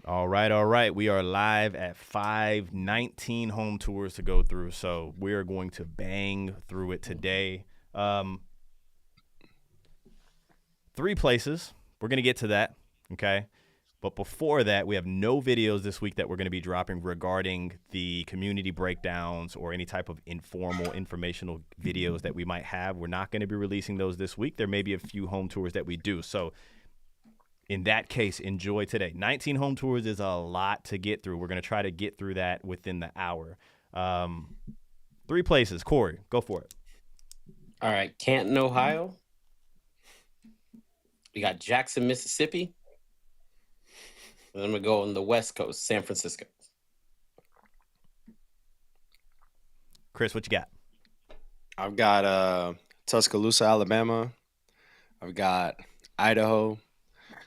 All right, all right. We are live at 5:19 home tours to go through, so we are going to bang through it today. Three places. We're going to get to that, okay? But before that, we have no videos this week that we're going to be dropping regarding the community breakdowns or any type of informal informational videos that we might have. We're not going to be releasing those this week. There may be a few home tours that we do. So in that case, enjoy today. 19 home tours is a lot to get through. We're going to try to get through that within the hour. Three places. Corey, go for it. All right, Canton, Ohio. We got Jackson, Mississippi. And then we go on the West Coast, San Francisco. Chris, what you got? I've got Tuscaloosa, Alabama. I've got Idaho.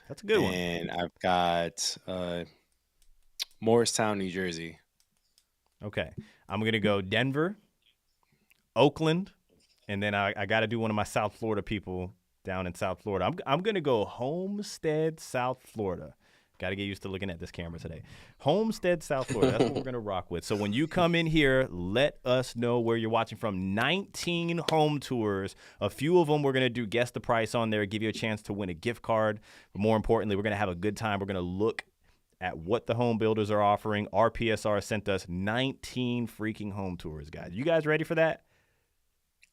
That's a good one. And I've got Morristown, New Jersey. Okay. I'm going to go Denver, Oakland, and then I got to do one of my South Florida people down in South Florida. I'm going to go Homestead, South Florida. Got to get used to looking at this camera today. Homestead, South Florida. That's what we're going to rock with. So when you come in here, let us know where you're watching from. 19 home tours. A few of them we're going to do guess the price on there, give you a chance to win a gift card. But more importantly, we're going to have a good time. We're going to look at what the home builders are offering. Our PSR sent us 19 freaking home tours, guys. You guys ready for that?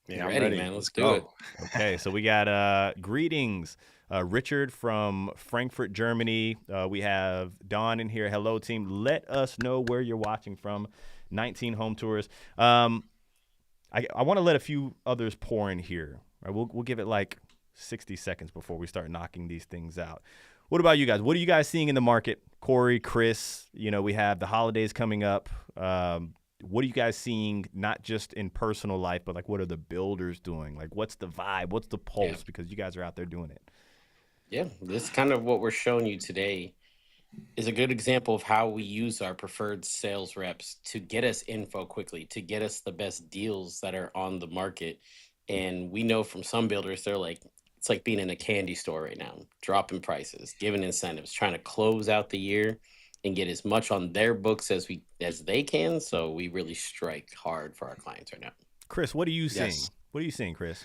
Yeah, I'm I'm ready, man. Let's do it. Okay, so we got greetings. Richard from Frankfurt, Germany. We have Don in here. Hello, team. Let us know where you're watching from. 19 home tours. I want to let a few others pour in here. Right, we'll give it like 60 seconds before we start knocking these things out. What about you guys? What are you guys seeing in the market? Corey, Chris, we have the holidays coming up. What are you guys seeing, not just in personal life, but like what are the builders doing? Like what's the vibe? What's the pulse? Yeah. Because you guys are out there doing it. Yeah, this kind of what we're showing you today is a good example of how we use our preferred sales reps to get us info quickly, to get us the best deals that are on the market. And we know from some builders, they're like, it's like being in a candy store right now, dropping prices, giving incentives, trying to close out the year and get as much on their books as they can. So we really strike hard for our clients right now. Chris, what are you seeing? Yes. What are you seeing, Chris?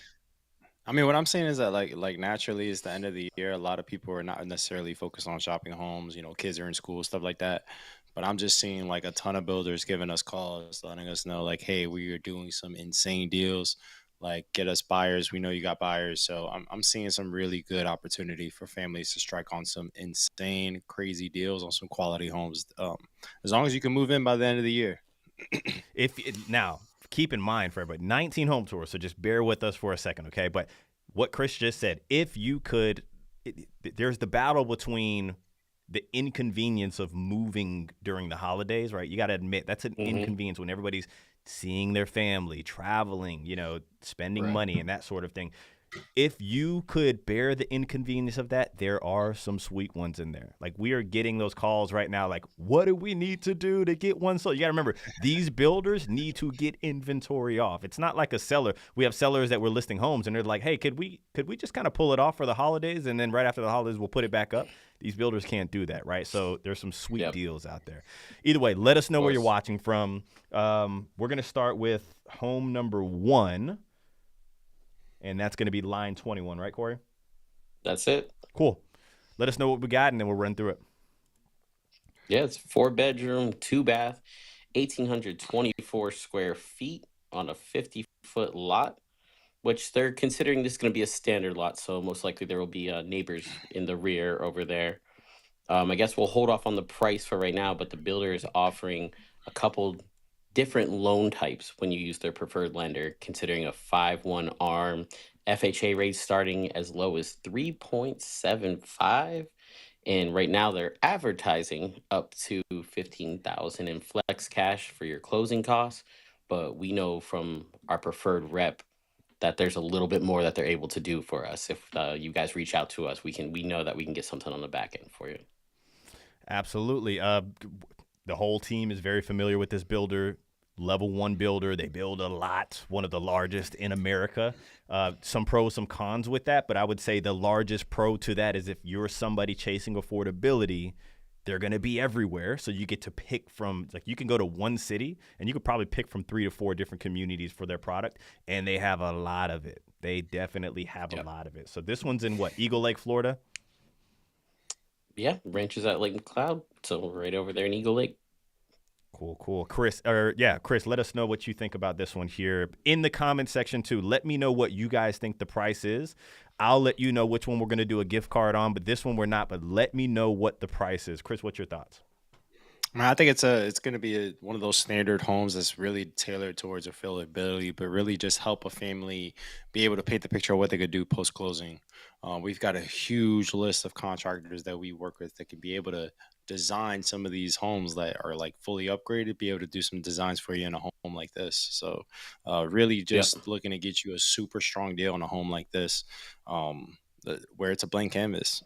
I mean, what I'm saying is that like naturally, it's the end of the year. A lot of people are not necessarily focused on shopping homes. Kids are in school, stuff like that. But I'm just seeing like a ton of builders giving us calls, letting us know like, hey, we are doing some insane deals. Like, get us buyers. We know you got buyers. So I'm seeing some really good opportunity for families to strike on some insane, crazy deals on some quality homes. As long as you can move in by the end of the year. Now, keep in mind for everybody, 19 home tours, so just bear with us for a second, okay? But what Chris just said, if you could, there's the battle between the inconvenience of moving during the holidays, right? You got to admit that's an inconvenience when everybody's seeing their family, traveling, spending money and that sort of thing. If you could bear the inconvenience of that, there are some sweet ones in there. Like we are getting those calls right now. Like, what do we need to do to get one sold? You got to remember, these builders need to get inventory off. It's not like a seller. We have sellers that we're listing homes and they're like, hey, could we just kind of pull it off for the holidays? And then right after the holidays, we'll put it back up. These builders can't do that, right? So there's some sweet deals out there. Either way, let us know where you're watching from. We're going to start with home number 1. And that's going to be line 21, right, Corey? That's it. Cool. Let us know what we got, and then we'll run through it. Yeah, it's 4-bedroom, 2-bath, 1,824 square feet on a 50-foot lot, which they're considering this is going to be a standard lot, so most likely there will be neighbors in the rear over there. I guess we'll hold off on the price for right now, but the builder is offering a couple different loan types when you use their preferred lender, considering a 5/1 ARM, FHA rates starting as low as 3.75, and right now they're advertising up to $15,000 in flex cash for your closing costs. But we know from our preferred rep that there's a little bit more that they're able to do for us. If you guys reach out to us, we know that we can get something on the back end for you. Absolutely. The whole team is very familiar with this builder. Level 1 builder. They build a lot, one of the largest in America. Some pros, some cons with that, but I would say the largest pro to that is if you're somebody chasing affordability, They're going to be everywhere. So you get to pick from, like, you can go to one city and you could probably pick from 3 to 4 different communities for their product. And they have a lot of it. They definitely have a Yep. lot of it. So this one's in what? Eagle Lake, Florida? Yeah, ranches at Lake McLeod, so right over there in Eagle Lake. Cool. Chris, let us know what you think about this one here in the comment section too. Let me know what you guys think the price is. I'll let you know which one we're going to do a gift card on, but this one we're not. But let me know what the price is. Chris, what's your thoughts? Man, I think it's going to be one of those standard homes that's really tailored towards affordability, but really just help a family be able to paint the picture of what they could do post closing. We've got a huge list of contractors that we work with that can be able to design some of these homes that are like fully upgraded, be able to do some designs for you in a home like this. So, really Yep. just looking to get you a super strong deal on a home like this, where it's a blank canvas.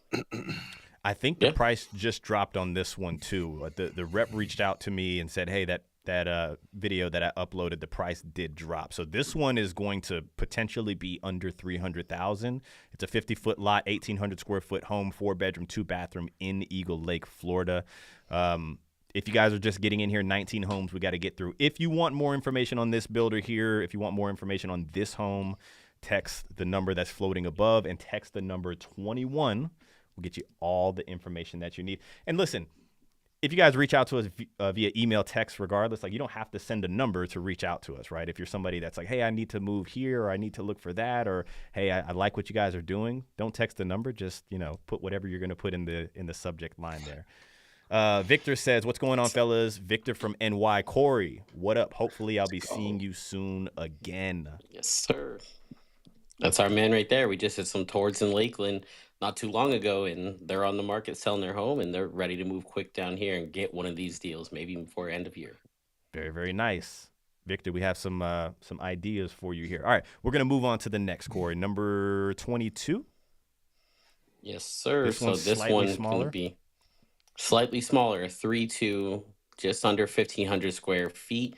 I think the Yeah. price just dropped on this one too. The rep reached out to me and said, "Hey, that video that I uploaded, the price did drop." So this one is going to potentially be under 300,000. It's a 50-foot lot, 1,800 square foot home, 4-bedroom, 2-bathroom in Eagle Lake, Florida. If you guys are just getting in here, 19 homes we got to get through. If you want more information on this builder here, if you want more information on this home, text the number that's floating above and text the number 21. We'll get you all the information that you need. And listen, if you guys reach out to us via email, text, regardless, like, you don't have to send a number to reach out to us, right? If you're somebody that's like, hey, I need to move here, or I need to look for that, or hey, I like what you guys are doing, don't text the number. Just, put whatever you're going to put in the subject line there. Victor says, what's going on, fellas? Victor from NY. Corey, what up? Hopefully I'll be seeing you soon again. Yes, sir. That's our man right there. We just did some tours in Lakeland not too long ago, and they're on the market selling their home, and they're ready to move quick down here and get one of these deals, maybe before end of year. Very, very nice. Victor, we have some ideas for you here. All right, we're going to move on to the next, Corey. Number 22. Yes, sir. This So one's this slightly one's smaller. going to be slightly smaller, 3-2, just under 1,500 square feet.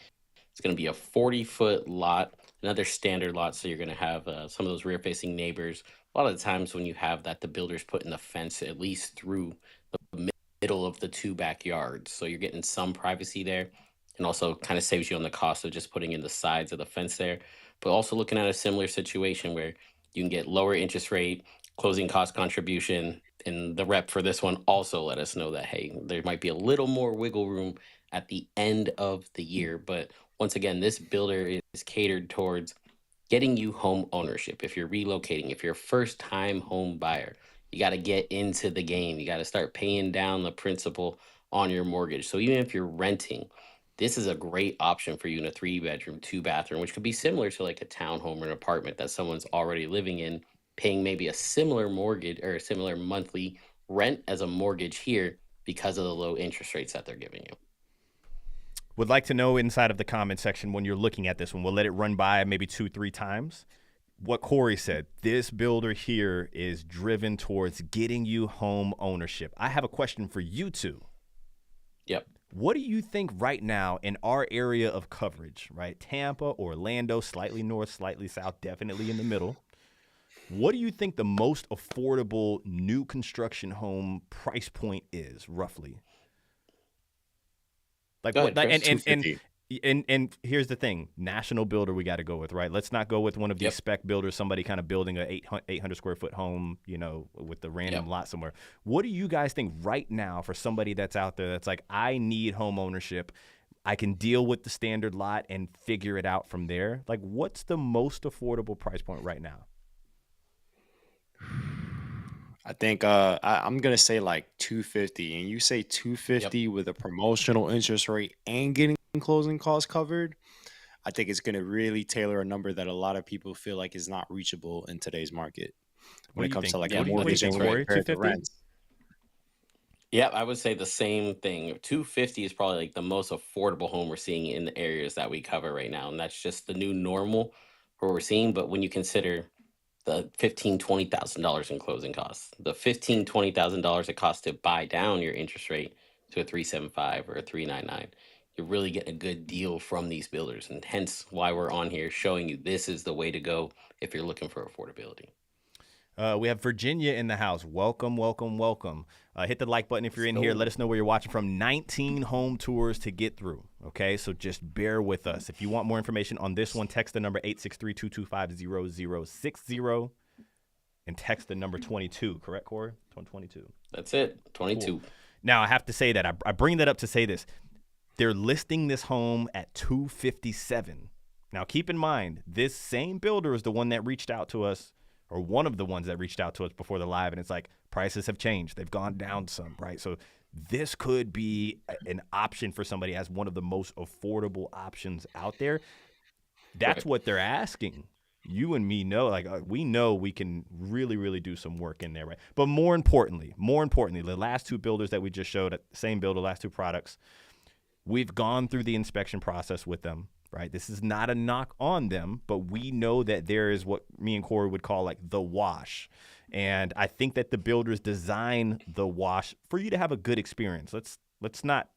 It's going to be a 40-foot lot, another standard lot. So you're going to have some of those rear-facing neighbors. A lot of the times when you have that, the builders put in the fence at least through the middle of the 2 backyards. So you're getting some privacy there, and also kind of saves you on the cost of just putting in the sides of the fence there. But also looking at a similar situation where you can get lower interest rate, closing cost contribution. And the rep for this one also let us know that, hey, there might be a little more wiggle room at the end of the year. But once again, this builder is catered towards getting you home ownership. If you're relocating, if you're a first time home buyer, you got to get into the game. You got to start paying down the principal on your mortgage. So even if you're renting, this is a great option for you in a 3-bedroom, 2-bathroom, which could be similar to like a townhome or an apartment that someone's already living in, paying maybe a similar mortgage or a similar monthly rent as a mortgage here because of the low interest rates that they're giving you. Would like to know inside of the comment section when you're looking at this one. We'll let it run by maybe 2-3 times. What Corey said, this builder here is driven towards getting you home ownership. I have a question for you two. Yep. What do you think right now in our area of coverage, right? Tampa, Orlando, slightly north, slightly south, definitely in the middle. What do you think the most affordable new construction home price point is, roughly? Like Go what? ahead, Chris. And here's the thing: national builder we got to go with, right? Let's not go with one of these Yep. spec builders, somebody kind of building a 800 square foot home, with the random lot somewhere. What do you guys think right now for somebody that's out there that's like, I need home ownership, I can deal with the standard lot and figure it out from there? Like, what's the most affordable price point right now? I think I'm gonna say like 250, and you say 250 with a promotional interest rate and getting closing costs covered. I think it's gonna really tailor a number that a lot of people feel like is not reachable in today's market What when do it you comes think? to like Yeah, a What do you mortgage think, and Corey? compared to 250? rents. Yeah, I would say the same thing. 250 is probably like the most affordable home we're seeing in the areas that we cover right now. And that's just the new normal where we're seeing. But when you consider the $20,000 in closing costs, the $20,000 it costs to buy down your interest rate to a 3.75 or a 3.99, you're really getting a good deal from these builders. And hence why we're on here showing you this is the way to go if you're looking for affordability. We have Virginia in the house. Welcome, welcome, welcome. Hit the like button if you're in here. Let us know where you're watching from. 19 home tours to get through. Okay, so just bear with us. If you want more information on this one, text the number 863-225-0060 and text the number 22. Correct, Corey? 22. That's it. 22. Cool. Now I have to say that I bring that up to say this. They're listing this home at $257. Now keep in mind, this same builder is the one that reached out to us, or one of the ones that reached out to us before the live, and it's like prices have changed. They've gone down some, right? So this could be an option for somebody as one of the most affordable options out there. That's what they're asking. You and me know, like we know we can really, really do some work in there, right? But more importantly, the last two builders that we just showed, same builder, last two products, we've gone through the inspection process with them. Right. This is not a knock on them, but we know that there is what me and Corey would call like the wash. And I think that the builders design the wash for you to have a good experience. Let's not,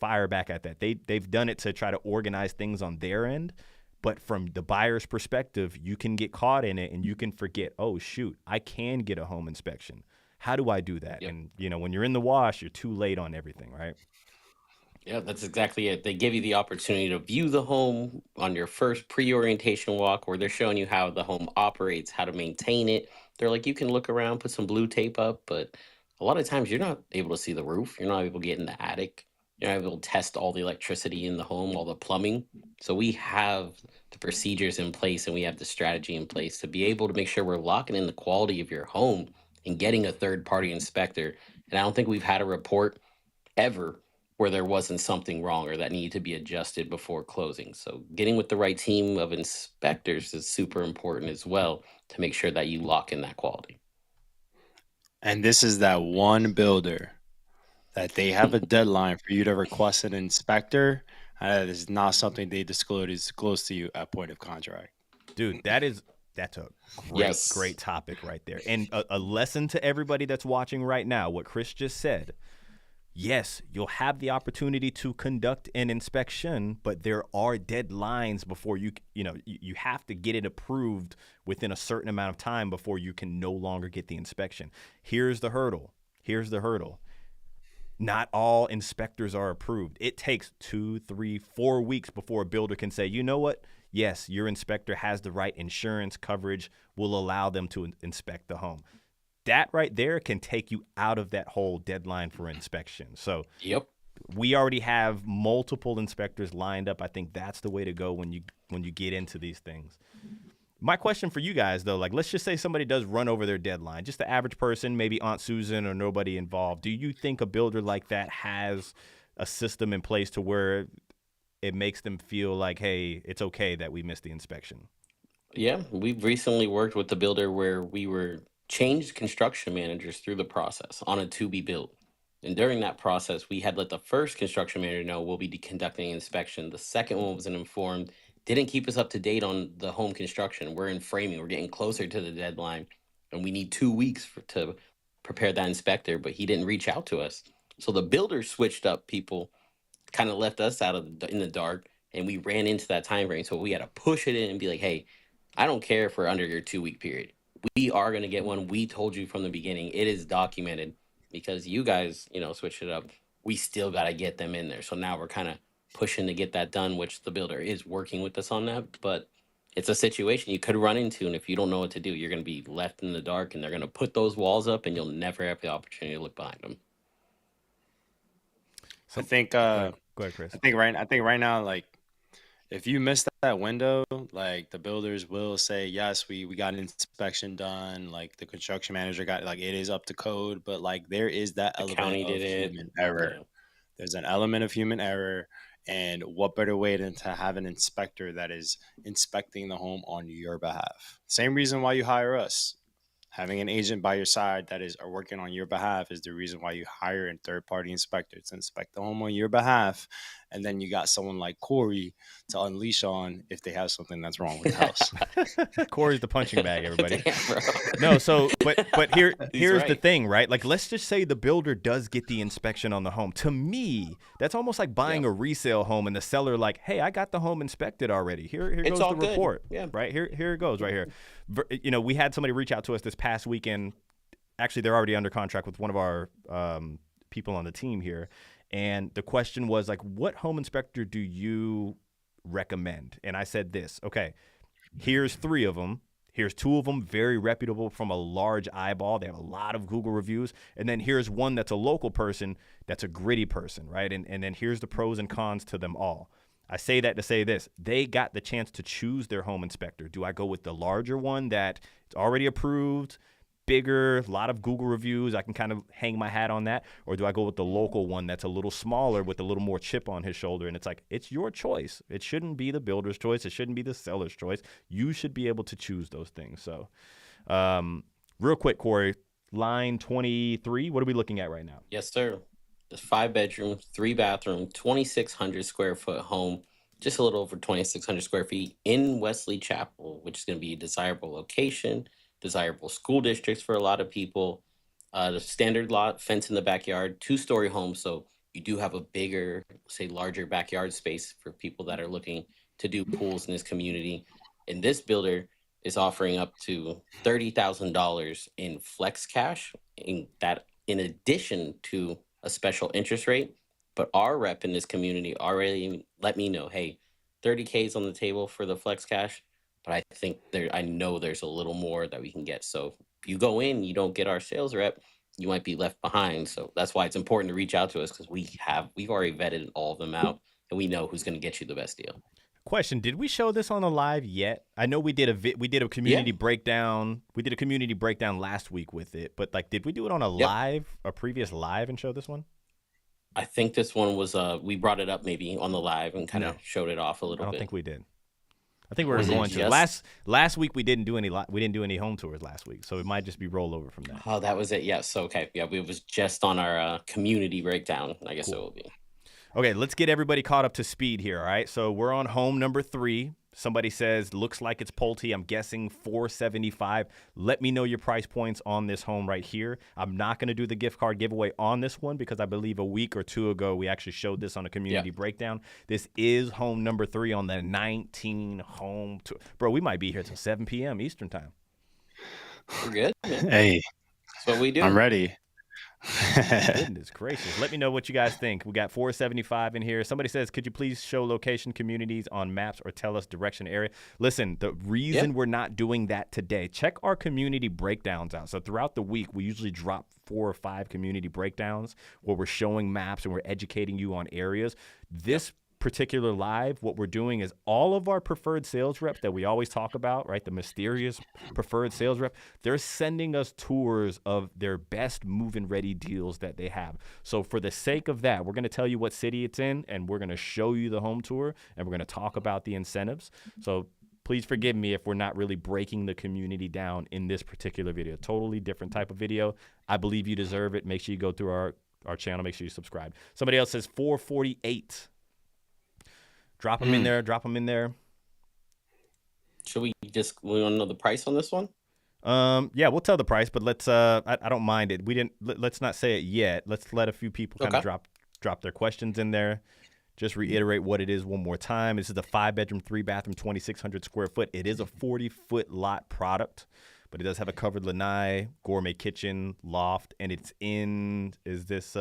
fire back at that. They've done it to try to organize things on their end. But from the buyer's perspective, you can get caught in it and you can forget, oh, shoot, I can get a home inspection. How do I do that? Yep. And, when you're in the wash, you're too late on everything, right? Yeah, that's exactly it. They give you the opportunity to view the home on your first pre-orientation walk where they're showing you how the home operates, how to maintain it. They're like, you can look around, put some blue tape up, but a lot of times you're not able to see the roof. You're not able to get in the attic. You're not able to test all the electricity in the home, all the plumbing. So we have the procedures in place and we have the strategy in place to be able to make sure we're locking in the quality of your home and getting a third-party inspector. And I don't think we've had a report ever where there wasn't something wrong or that needed to be adjusted before closing. So getting with the right team of inspectors is super important as well to make sure that you lock in that quality. And this is that one builder that they have a deadline for you to request an inspector. That is not something they disclose to you at point of contract. Dude, that's a great topic right there. And a lesson to everybody that's watching right now, what Chris just said. Yes, you'll have the opportunity to conduct an inspection, but there are deadlines before you have to get it approved within a certain amount of time before you can no longer get the inspection. Here's the hurdle. Not all inspectors are approved. It takes 2, 3, 4 weeks before a builder can say, you know what? Yes, your inspector has the right insurance coverage, will allow them to inspect the home. That right there can take you out of that whole deadline for inspection. So we already have multiple inspectors lined up. I think that's the way to go when you get into these things. My question for you guys, though, like let's just say somebody does run over their deadline, just the average person, maybe Aunt Susan or nobody involved. Do you think a builder like that has a system in place to where it makes them feel like, hey, it's okay that we missed the inspection? Yeah, we've recently worked with the builder where we were changed construction managers through the process on a to be built. And during that process, we had let the first construction manager know we'll be conducting an inspection. The second one was informed, didn't keep us up to date on the home construction. We're in framing, we're getting closer to the deadline, and we need 2 weeks to prepare that inspector, but he didn't reach out to us. So the builder switched up people, kind of left us in the dark, and we ran into that time frame. So we had to push it in and be like, hey, I don't care if we're under your 2 week period. We are going to get one. We told you from the beginning. It is documented because you guys, switched it up. We still got to get them in there. So now we're kind of pushing to get that done, which the builder is working with us on that. But it's a situation you could run into. And if you don't know what to do, you're going to be left in the dark and they're going to put those walls up and you'll never have the opportunity to look behind them. So I think, go ahead, Chris. I think right now, like, if you miss that window, like the builders will say, yes, we got an inspection done. Like the construction manager got, like, it is up to code, but like there is that element of human error. Yeah. There's an element of human error. And what better way than to have an inspector that is inspecting the home on your behalf? Same reason why you hire us. Having an agent by your side that are working on your behalf is the reason why you hire a third-party inspector to inspect the home on your behalf and then you got someone like Corey to unleash on if they have something that's wrong with the house. Corey's the punching bag, everybody. Damn, bro. No, so but here's the right. thing, right? Like, let's just say the builder does get the inspection on the home. To me, that's almost like buying a resale home and the seller like, hey, I got the home inspected already. Here goes the report. Yeah. Right here it goes right here. You know, we had somebody reach out to us this past weekend. Actually, they're already under contract with one of our people on the team here. And the question was like, what home inspector do you recommend? And I said this, okay, here's 3 of them. Here's 2 of them, very reputable from a large eyeball. They have a lot of Google reviews. And then here's one that's a local person, that's a gritty person, right? And then here's the pros and cons to them all. I say that to say this. They got the chance to choose their home inspector. Do I go with the larger one that it's already approved, bigger, a lot of Google reviews, I can kind of hang my hat on that? Or do I go with the local one that's a little smaller with a little more chip on his shoulder? And it's like, it's your choice. It shouldn't be the builder's choice. It shouldn't be the seller's choice. You should be able to choose those things. So real quick, Corey, line 23, what are we looking at right now? Yes, sir. It's 5-bedroom, 3-bathroom, 2,600 square foot home, just a little over 2,600 square feet in Wesley Chapel, which is going to be a desirable location, desirable school districts for a lot of people. The standard lot, fence in the backyard, 2-story home. So you do have a bigger, say, larger backyard space for people that are looking to do pools in this community. And this builder is offering up to $30,000 in flex cash, in addition to a special interest rate. But our rep in this community already let me know, hey, 30K is on the table for the flex cash. But I know there's a little more that we can get. So if you go in, you don't get our sales rep, you might be left behind. So that's why it's important to reach out to us, because we've already vetted all of them out and we know who's going to get you the best deal. Question: did we show this on a live yet? I know we did a community breakdown. We did a community breakdown last week with it, but like, did we do it on a previous live and show this one? I think this one was we brought it up maybe on the live and kind of showed it off a little bit. I don't think we did. I think we were going to last week. We didn't do any home tours last week, so it might just be rollover from that. Oh, that was it. Yes. Okay. Yeah, it was just on our community breakdown. I guess it will be. Okay, let's get everybody caught up to speed here. All right, so we're on home number 3. Somebody says looks like it's Pulte. I'm guessing $475. Let me know your price points on this home right here. I'm not going to do the gift card giveaway on this one because I believe a week or 2 ago we actually showed this on a community breakdown. This is home number 3 on the 19 home tour. Bro, we might be here till 7 p.m. Eastern time. We're good, man. Hey, that's what we do. I'm ready. Goodness gracious. Let me know what you guys think. We got 475 in here. Somebody says, could you please show location communities on maps or tell us direction area? Listen, the reason we're not doing that today, check our community breakdowns out. So throughout the week, we usually drop 4 or 5 community breakdowns where we're showing maps and we're educating you on areas. This particular live, what we're doing is all of our preferred sales reps that we always talk about, right? The mysterious preferred sales rep, they're sending us tours of their best move-in ready deals that they have. So for the sake of that, we're going to tell you what city it's in and we're going to show you the home tour and we're going to talk about the incentives. So please forgive me if we're not really breaking the community down in this particular video. Totally different type of video. I believe you deserve it. Make sure you go through our channel. Make sure you subscribe. Somebody else says 448. Drop them in there. Drop them in there. Should we want to know the price on this one? Yeah, we'll tell the price, but let's. I don't mind it. Let's not say it yet. Let's let a few people kind of drop their questions in there. Just reiterate what it is one more time. This is a 5-bedroom, 3-bathroom, 2,600 square foot. It is a 40-foot lot product, but it does have a covered lanai, gourmet kitchen, loft, and it's in. Is this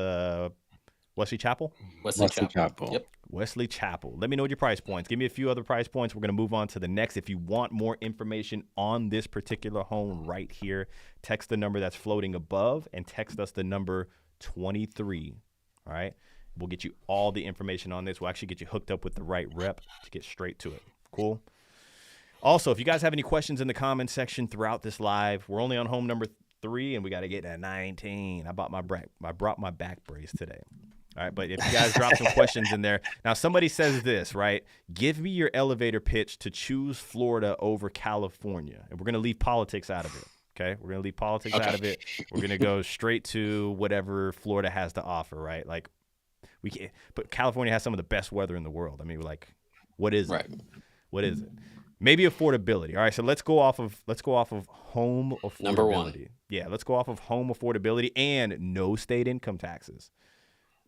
Wesley Chapel? Wesley Chapel. Yep. Wesley Chapel. Let me know your price points. Give me a few other price points. We're going to move on to the next. If you want more information on this particular home right here, text the number that's floating above and text us the number 23. All right? We'll get you all the information on this. We'll actually get you hooked up with the right rep to get straight to it. Cool? Also, if you guys have any questions in the comment section throughout this live, we're only on home number 3, and we got to get to 19. I brought my back brace today. All right, but if you guys drop some questions in there. Now, somebody says this, right? Give me your elevator pitch to choose Florida over California. And we're going to leave politics out of it, okay? We're going to leave politics out of it. We're going to go straight to whatever Florida has to offer, right? Like, we can't. But California has some of the best weather in the world. I mean, like, what is Right. it? What is it? Maybe affordability. All right, so let's go off of home Number one. affordability. Yeah, let's go off of home affordability and no state income taxes.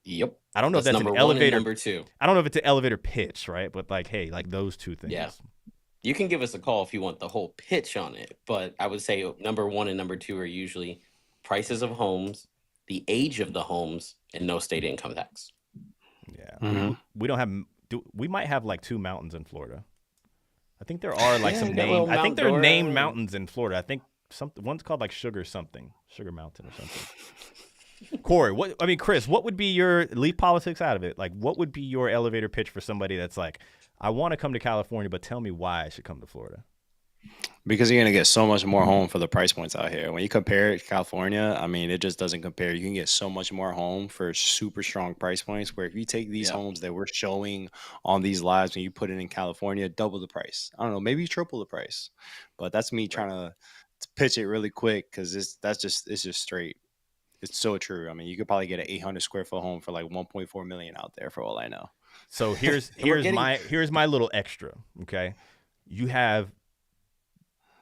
Yep. I don't know if that's number an one and elevator. number two. I don't know if it's an elevator pitch, right? But like, hey, like those two things. Yeah. You can give us a call if you want the whole pitch on it, but I would say number one and number two are usually prices of homes, the age of the homes, and no state income tax. Yeah, we don't have. We might have like 2 mountains in Florida. I think there are like some named. I think there are named mountains in Florida. I think one's called like Sugar Mountain or something. Corey, Chris, what would be your, leave politics out of it? Like, what would be your elevator pitch for somebody that's like, I want to come to California, but tell me why I should come to Florida? Because you're going to get so much more home for the price points out here. When you compare it to California, I mean, it just doesn't compare. You can get so much more home for super strong price points, where if you take these homes that we're showing on these lives and you put it in California, double the price. I don't know, maybe triple the price. But that's me trying to pitch it really quick, because it's just straight. It's so true. I mean, you could probably get an 800 square foot home for like 1.4 million out there, for all I know. So here's my little extra. Okay, you have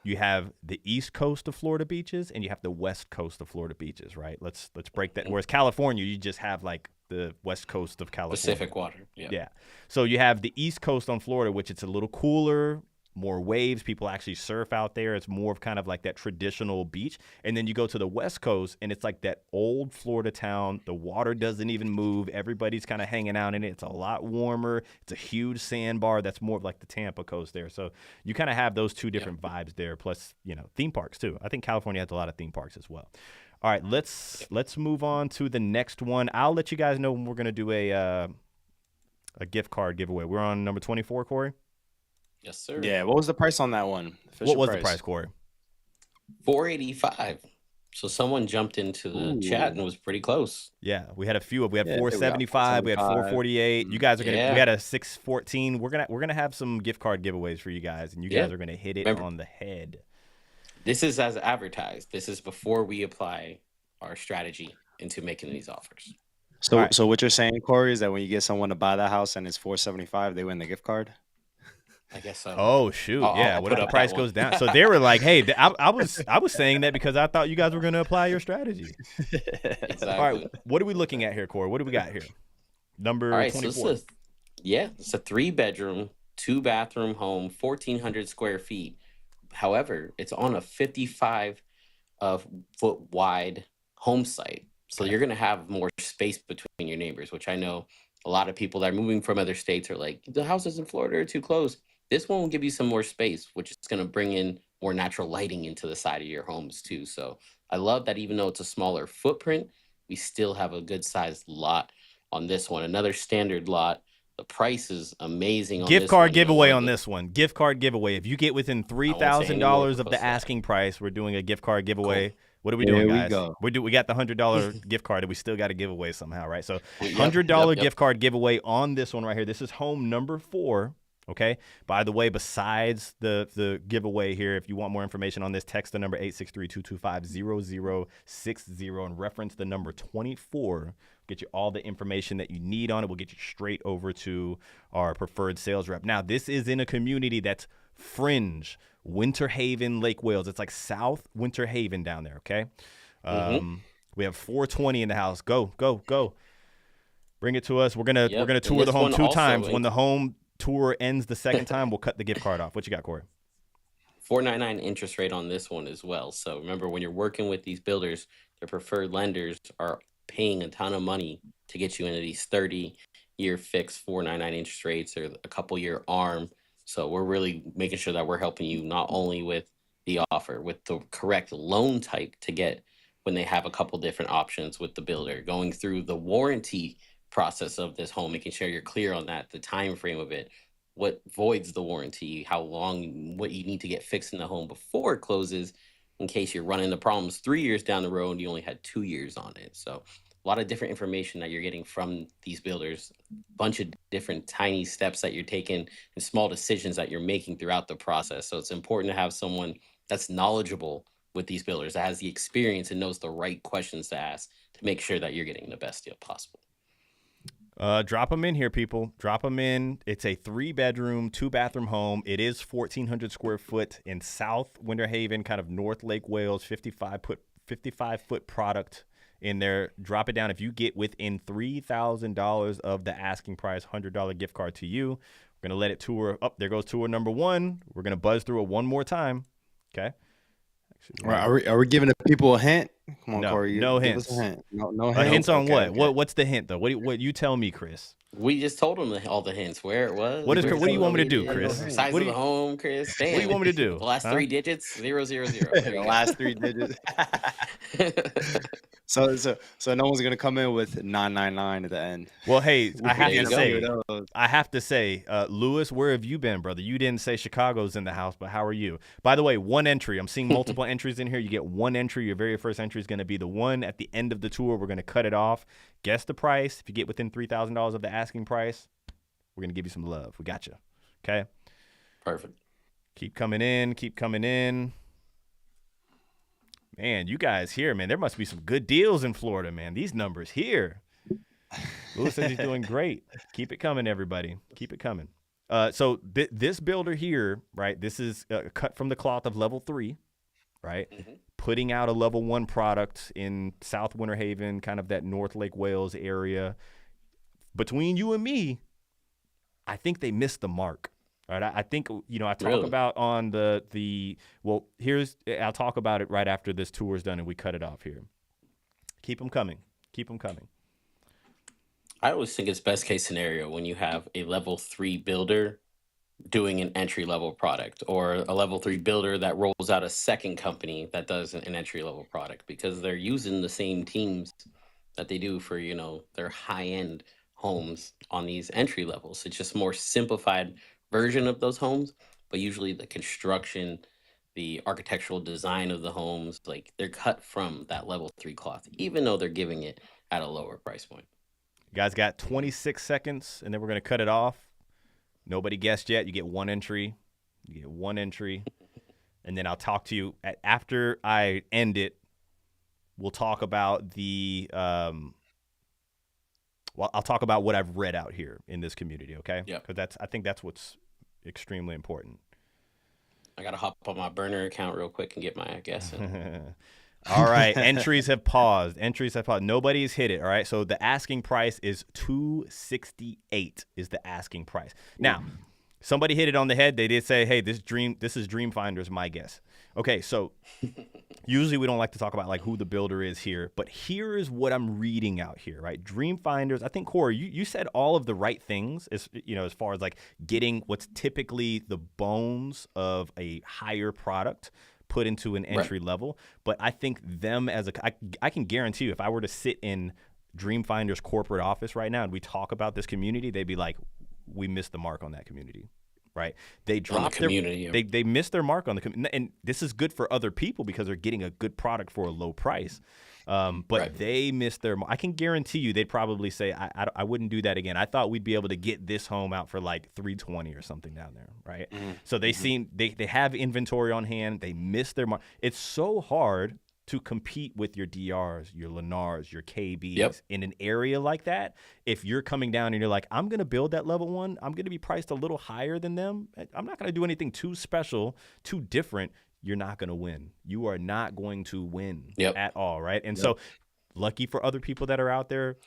the east coast of Florida beaches and you have the west coast of Florida beaches, right? Let's break that. Whereas California, you just have like the west coast of California. Pacific water. Yeah. So you have the east coast on Florida, which it's a little cooler, more waves. People actually surf out there. It's more of kind of like that traditional beach. And then you go to the west coast and it's like that old Florida town. The water doesn't even move. Everybody's kind of hanging out in it. It's a lot warmer. It's a huge sandbar. That's more of like the Tampa coast there. So you kind of have those two different vibes there. Plus, theme parks too. I think California has a lot of theme parks as well. All right, let's move on to the next one. I'll let you guys know when we're going to do a gift card giveaway. We're on number 24, Corey? Yes, sir. Yeah, what was the price on that one? What was the price, Corey? $485. So someone jumped into the chat and was pretty close. Yeah, we had a few of. We had 475. We had 448. You guys are gonna. We had a 614. We're gonna have some gift card giveaways for you guys, and you guys are gonna hit it on the head. This is as advertised. This is before we apply our strategy into making these offers. So what you're saying, Corey, is that when you get someone to buy that house and it's $475, they win the gift card? I guess so. Oh shoot! Yeah, what if the price goes down? So they were like, "Hey, I was saying that because I thought you guys were going to apply your strategy." Exactly. All right, what are we looking at here, Corey? What do we got here? Number 24. So it's a 3-bedroom, 2-bathroom home, 1,400 square feet. However, it's on a 55 foot wide home site, so you're going to have more space between your neighbors. Which I know a lot of people that are moving from other states are like, the houses in Florida are too close. This one will give you some more space, which is going to bring in more natural lighting into the side of your homes too. So I love that even though it's a smaller footprint, we still have a good sized lot on this one. Another standard lot. The price is amazing. Gift card giveaway on this one. Gift card giveaway. If you get within $3,000 of the asking price, we're doing a gift card giveaway. Cool. What are we doing, guys? We got the $100 gift card, and we still got to give away somehow, right? So $100 gift card giveaway on this one right here. This is home number 4. Okay. By the way, besides the giveaway here, if you want more information on this, text the number 863-225-0060 and reference the number 24. Get you all the information that you need on it. We'll get you straight over to our preferred sales rep. Now, this is in a community that's fringe, Winter Haven, Lake Wales. It's like South Winter Haven down there. Okay. We have 420 in the house. Go. Bring it to us. We're gonna tour the home 2 times. When the home tour ends the second time, we'll cut the gift card off. What you got, Corey? 4.99 interest rate on this one as well. So remember, when you're working with these builders, their preferred lenders are paying a ton of money to get you into these 30-year fixed 4.99 interest rates or a couple-year ARM. So we're really making sure that we're helping you not only with the offer, with the correct loan type to get when they have a couple different options with the builder, going through the warranty process of this home, making sure you're clear on that, the time frame of it, what voids the warranty, how long, what you need to get fixed in the home before it closes, in case you're running into problems 3 years down the road and you only had 2 years on it. So a lot of different information that you're getting from these builders, a bunch of different tiny steps that you're taking and small decisions that you're making throughout the process. So it's important to have someone that's knowledgeable with these builders, that has the experience and knows the right questions to ask to make sure that you're getting the best deal possible. Drop them in here, people. Drop them in. It's a 3-bedroom, 2-bathroom home. It is 1,400 square foot in South Winter Haven, kind of North Lake Wales, 55-foot product in there. Drop it down. If you get within $3,000 of the asking price, $100 gift card to you. We're going to let it tour. Up there goes tour number 1. We're going to buzz through it one more time. Okay. Actually, are we giving the people a hint? Come on, No, Corey. no give us hints. a hint. No hints. Hints on Okay, what? okay. What's the hint though? What you tell me, Chris? We just told them all the hints, where it was. What do you want me to do, located, Chris? Size What of do the you- home, Chris. Damn. What do you want me to do? The last 3 digits, 000. There you The go. last 3 digits. So no one's gonna come in with 999 at the end. Well, hey, I There you have to say, Lewis, where have you been, brother? You didn't say Chicago's in the house, but how are you? By the way, 1 entry. I'm seeing multiple entries in here. You get 1 entry. Your very first entry is going to be the one at the end of the tour. We're going to cut it off. Guess the price. If you get within $3,000 of the asking price, we're going to give you some love. We got you. Okay? Perfect. Keep coming in. Keep coming in. Man, you guys here, man, there must be some good deals in Florida, man. These numbers here. Lewis says he's doing great. Keep it coming, everybody. Keep it coming. So this builder here, right, this is cut from the cloth of level 3, right? Mm-hmm. Putting out a level 1 product in South Winter Haven, kind of that North Lake Wales area. Between you and me, I think they missed the mark. Right, I think, I talk Really? about on I'll talk about it right after this tour is done and we cut it off here. Keep them coming. Keep them coming. I always think it's best case scenario when you have a level 3 builder doing an entry level product, or a level 3 builder that rolls out a second company that does an entry level product, because they're using the same teams that they do for, their high end homes on these entry levels. It's just more simplified version of those homes, but usually the construction, the architectural design of the homes, like, they're cut from that level 3 cloth, even though they're giving it at a lower price point. You guys got 26 seconds, and then we're going to cut it off. Nobody guessed yet. You get 1 entry. You get 1 entry. And then I'll talk to you after I end it. We'll talk about I'll talk about what I've read out here in this community, okay? Yeah. Because I think that's what's extremely important. I got to hop on my burner account real quick and get my guess in. All right, entries have paused. Nobody's hit it, all right? So the asking price is $268 is the asking price. Now, somebody hit it on the head. They did say, hey, this is Dreamfinder's my guess. Okay, so usually we don't like to talk about like who the builder is here, but here is what I'm reading out here, right? Dreamfinders, I think, Corey, you said all of the right things as far as like getting what's typically the bones of a higher product put into an entry level. But I think them I can guarantee you, if I were to sit in Dreamfinder's corporate office right now and we talk about this community, they'd be like, we missed the mark on that community. Right, they dropped community. They missed their mark on the community, and this is good for other people because they're getting a good product for a low price. But they missed their. I can guarantee you, they'd probably say, I wouldn't do that again. I thought we'd be able to get this home out for like $320 or something down there, right? Mm-hmm. So they have inventory on hand. They missed their mark. It's so hard to compete with your DRs, your Lennars, your KBs in an area like that. If you're coming down and you're like, I'm going to build that level 1, I'm going to be priced a little higher than them. I'm not going to do anything too special, too different. You're not going to win. You are not going to win at all, right? And so lucky for other people that are out there,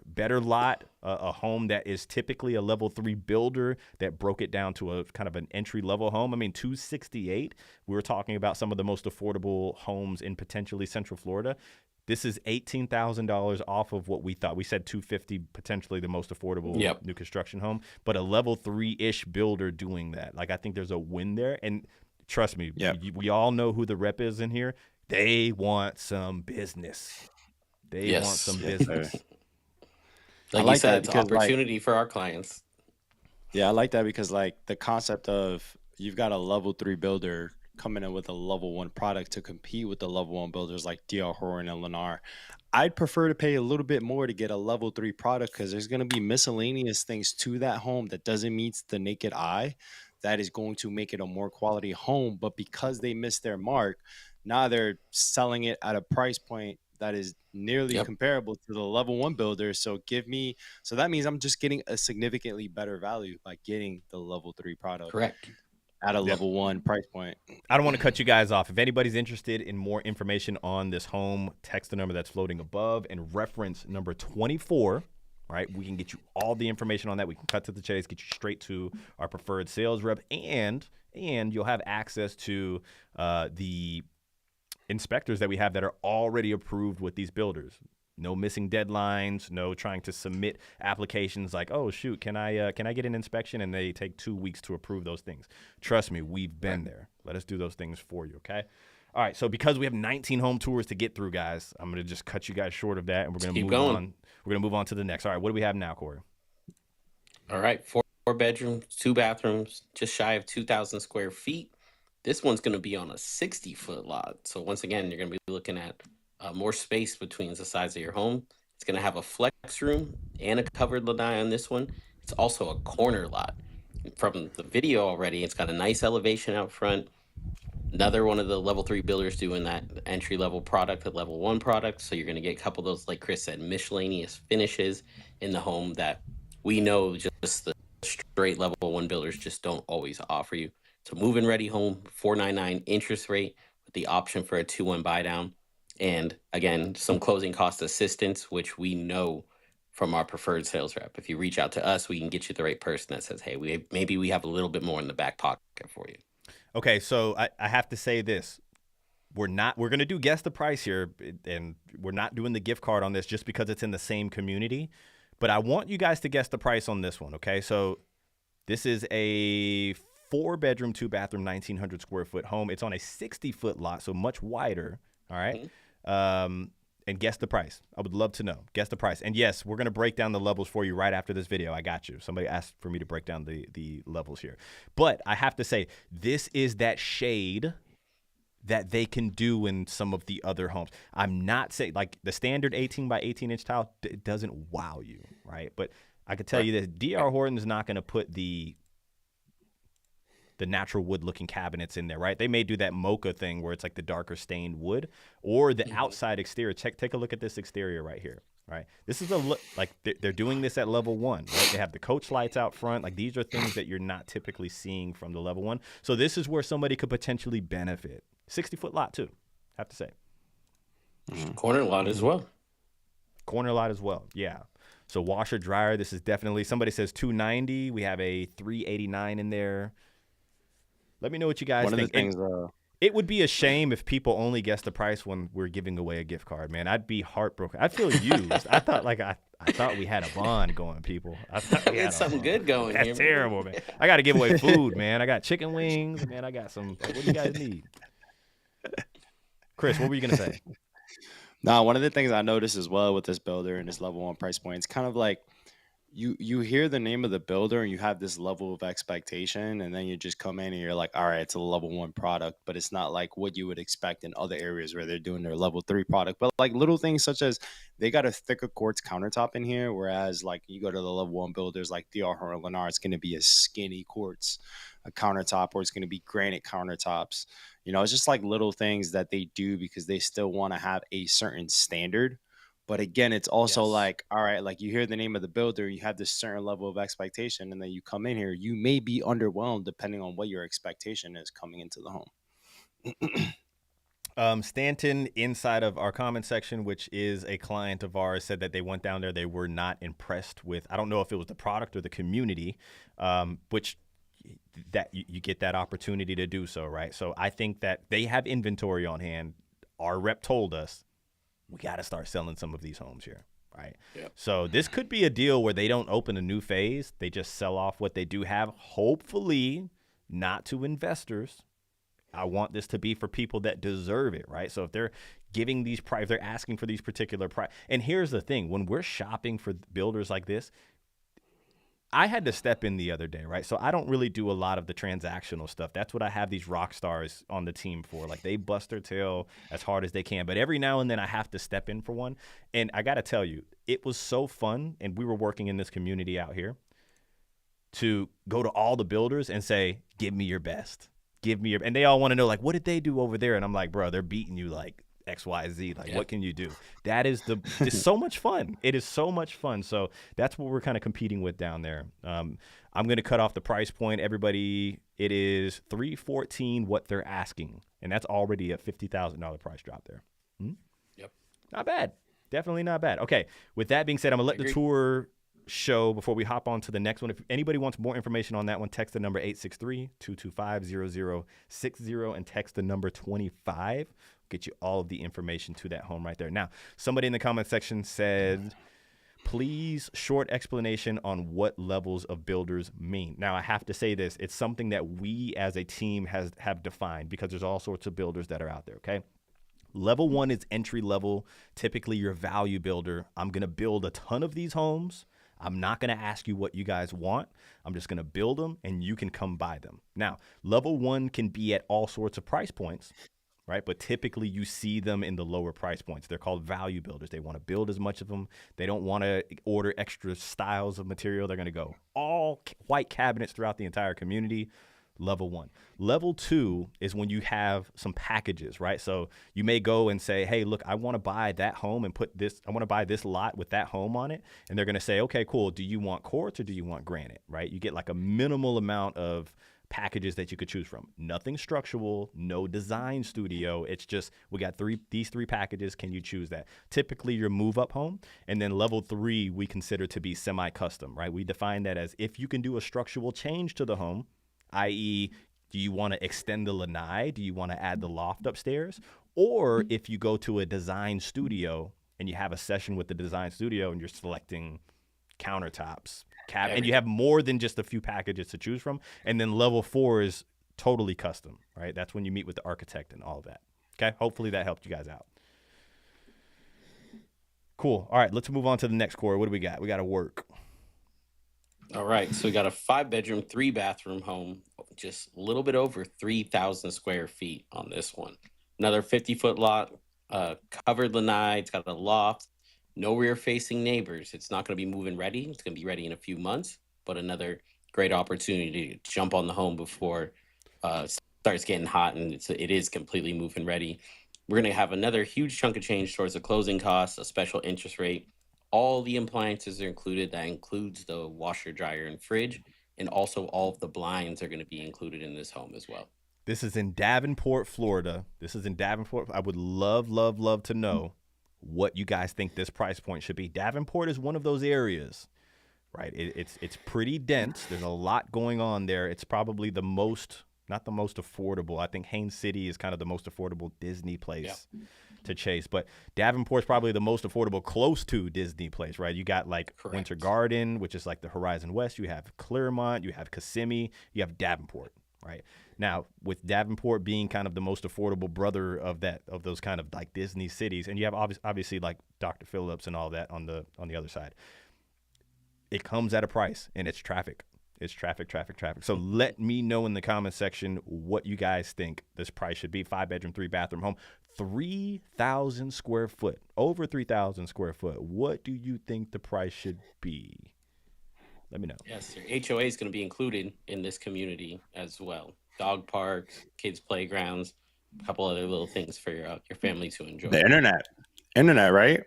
better lot, a home that is typically a level 3 builder that broke it down to a kind of an entry level home. I mean, $268. We were talking about some of the most affordable homes in potentially Central Florida. This is $18,000 off of what we thought. We said $250, potentially the most affordable new construction home, but a level 3-ish builder doing that. Like, I think there's a win there. And trust me, we all know who the rep is in here. They want some business. They want some business. Like you said, it's opportunity for our clients. Yeah, I like that because like the concept of you've got a level 3 builder coming in with a level 1 product to compete with the level 1 builders like DR Horn and Lennar. I'd prefer to pay a little bit more to get a level 3 product because there's going to be miscellaneous things to that home that doesn't meet the naked eye that is going to make it a more quality home. But because they missed their mark, now they're selling it at a price point that is nearly comparable to the level 1 builder. So that means I'm just getting a significantly better value by getting the level 3 product Correct. at a level 1 price point. I don't want to cut you guys off. If anybody's interested in more information on this home, text the number that's floating above and reference number 24. Right, we can get you all the information on that. We can cut to the chase, get you straight to our preferred sales rep, and you'll have access to the inspectors that we have that are already approved with these builders. No missing deadlines, no trying to submit applications like, oh shoot, can I get an inspection? And they take 2 weeks to approve those things. Trust me, we've been there. Let us do those things for you, okay? All right, so because we have 19 home tours to get through, guys, I'm going to just cut you guys short of that, and we're going to move on. We're going to move on to the next. All right, what do we have now, Corey? All right, 4 bedrooms, 2 bathrooms, just shy of 2,000 square feet. This one's going to be on a 60-foot lot. So once again, you're going to be looking at more space between the sides of your home. It's going to have a flex room and a covered lanai on this one. It's also a corner lot. From the video already, it's got a nice elevation out front. Another one of the level 3 builders doing that entry level product, the level 1 product. So you're going to get a couple of those, like Chris said, miscellaneous finishes in the home that we know just the straight level 1 builders just don't always offer you. So move-in ready home, 4.99 interest rate with the option for a 2-1 buy down. And again, some closing cost assistance, which we know from our preferred sales rep. If you reach out to us, we can get you the right person that says, hey, maybe we have a little bit more in the back pocket for you. Okay, so I have to say this. We're going to do guess the price here, and we're not doing the gift card on this just because it's in the same community. But I want you guys to guess the price on this one, okay? So this is a 4-bedroom, 2-bathroom, 1,900 square foot home. It's on a 60-foot lot, so much wider, all right? And guess the price. I would love to know. Guess the price. And yes, we're going to break down the levels for you right after this video. I got you. Somebody asked for me to break down the levels here. But I have to say, this is that shade that they can do in some of the other homes. I'm not saying, like, the standard 18 by 18-inch tile, it doesn't wow you, right? But I can tell you that D.R. Horton's not going to put the natural wood looking cabinets in there, right? They may do that mocha thing where it's like the darker stained wood or the outside exterior. Take a look at this exterior right here, right? This is like they're doing this at level 1, right? They have the coach lights out front. Like, these are things that you're not typically seeing from the level 1. So this is where somebody could potentially benefit. 60-foot lot too, have to say. Corner lot as well. Corner lot as well, yeah. So washer dryer, this is definitely, somebody says 290. We have a 389 in there. Let me know what you guys think. One of the things, it would be a shame if people only guess the price when we're giving away a gift card, man. I'd be heartbroken. I'd feel used. I thought we had a bond going, people. I thought we had something good going. That's terrible, man. I got to give away food, man. I got chicken wings, man. I got some. What do you guys need? Chris, what were you gonna say? Now, one of the things I noticed as well with this builder and this level 1 price point, it's kind of like you hear the name of the builder and you have this level of expectation, and then you just come in and you're like, all right, it's a level 1 product, but it's not like what you would expect in other areas where they're doing their level 3 product. But like little things such as they got a thicker quartz countertop in here, whereas like you go to the level 1 builders like DR or Lennar, it's going to be a skinny quartz a countertop, or it's going to be granite countertops. It's just like little things that they do because they still want to have a certain standard. But again, it's also like, all right, like you hear the name of the builder, you have this certain level of expectation, and then you come in here, you may be underwhelmed depending on what your expectation is coming into the home. Stanton, inside of our comment section, which is a client of ours, said that they went down there. They were not impressed with, I don't know if it was the product or the community, which that you get that opportunity to do so, right? So I think that they have inventory on hand. Our rep told us, we got to start selling some of these homes here, right? Yep. So this could be a deal where they don't open a new phase. They just sell off what they do have, hopefully not to investors. I want this to be for people that deserve it, right? So if they're giving these price, they're asking for these particular price. And here's the thing, when we're shopping for builders like this, I had to step in the other day, right? So I don't really do a lot of the transactional stuff. That's what I have these rock stars on the team for. Like, they bust their tail as hard as they can. But every now and then I have to step in for one. And I got to tell you, it was so fun. And we were working in this community out here to go to all the builders and say, give me your best. Give me your, and they all want to know, like, what did they do over there? And I'm like, bro, they're beating you like XYZ. Like, Yeah. what can you do? It's so much fun. It is so much fun. So that's what we're kind of competing with down there. I'm going to cut off the price point. Everybody, it is $314 what they're asking. And that's already a $50,000 price drop there. Yep. Not bad. Definitely not bad. Okay. With that being said, I'm going to let the tour show before we hop on to the next one. If anybody wants more information on that one, text the number 863-225-0060 and text the number 25. Get you all of the information to that home right there. Now, somebody in the comment section said, please, short explanation on what levels of builders mean. Now, I have to say this. It's something that we as a team have defined because there's all sorts of builders that are out there, okay? Level 1 is entry level, typically your value builder. I'm going to build a ton of these homes. I'm not going to ask you what you guys want. I'm just going to build them and you can come buy them. Now, level 1 can be at all sorts of price points, right? But typically you see them in the lower price points. They're called value builders. They want to build as much of them. They don't want to order extra styles of material. They're going to go all white cabinets throughout the entire community. Level 1. Level 2 is when you have some packages, right? So you may go and say, hey, look, I want to buy that home and I want to buy this lot with that home on it. And they're going to say, okay, cool. Do you want quartz or do you want granite, right? You get like a minimal amount of packages that you could choose from. Nothing structural, no design studio. It's just, we got these three packages. Can you choose that? Typically your move up home. And then level 3, we consider to be semi-custom, right? We define that as if you can do a structural change to the home, i.e., do you want to extend the lanai? Do you want to add the loft upstairs? Or if you go to a design studio and you have a session with the design studio and you're selecting countertops, and you have more than just a few packages to choose from. And then level 4 is totally custom, right? That's when you meet with the architect and all of that. Okay, hopefully that helped you guys out. Cool. All right, let's move on to the next core. What do we got? We got to work. All right, so we got a 5-bedroom, 3-bathroom home, just a little bit over 3,000 square feet on this one. Another 50-foot lot, covered lanai. It's got a loft, no rear-facing neighbors. It's not going to be move-in ready. It's going to be ready in a few months, but another great opportunity to jump on the home before it starts getting hot, and it is completely move-in ready. We're going to have another huge chunk of change towards the closing costs, a special interest rate. All the appliances are included. That includes the washer, dryer, and fridge. And also all of the blinds are going to be included in this home as well. This is in Davenport, Florida. I would love to know what you guys think this price point should be. Davenport is one of those areas, right? It's pretty dense. There's a lot going on there. It's probably not the most affordable. I think Haines City is kind of the most affordable Disney place. Yeah. To chase, but Davenport's probably the most affordable close to Disney place, right? You got like Correct. Winter Garden, which is like the Horizon West. You have Claremont, you have Kissimmee, you have Davenport, right? Now, with Davenport being kind of the most affordable brother of those kind of like Disney cities, and you have obviously like Dr. Phillips and all that on the other side. It comes at a price, and it's traffic. It's traffic. So let me know in the comment section what you guys think this price should be. 5-bedroom, 3-bathroom home, 3,000 square foot, over 3,000 square foot. What do you think the price should be? Let me know. Yes, sir. HOA is going to be included in this community as well. Dog parks, kids playgrounds, a couple other little things for your family to enjoy. The internet, right?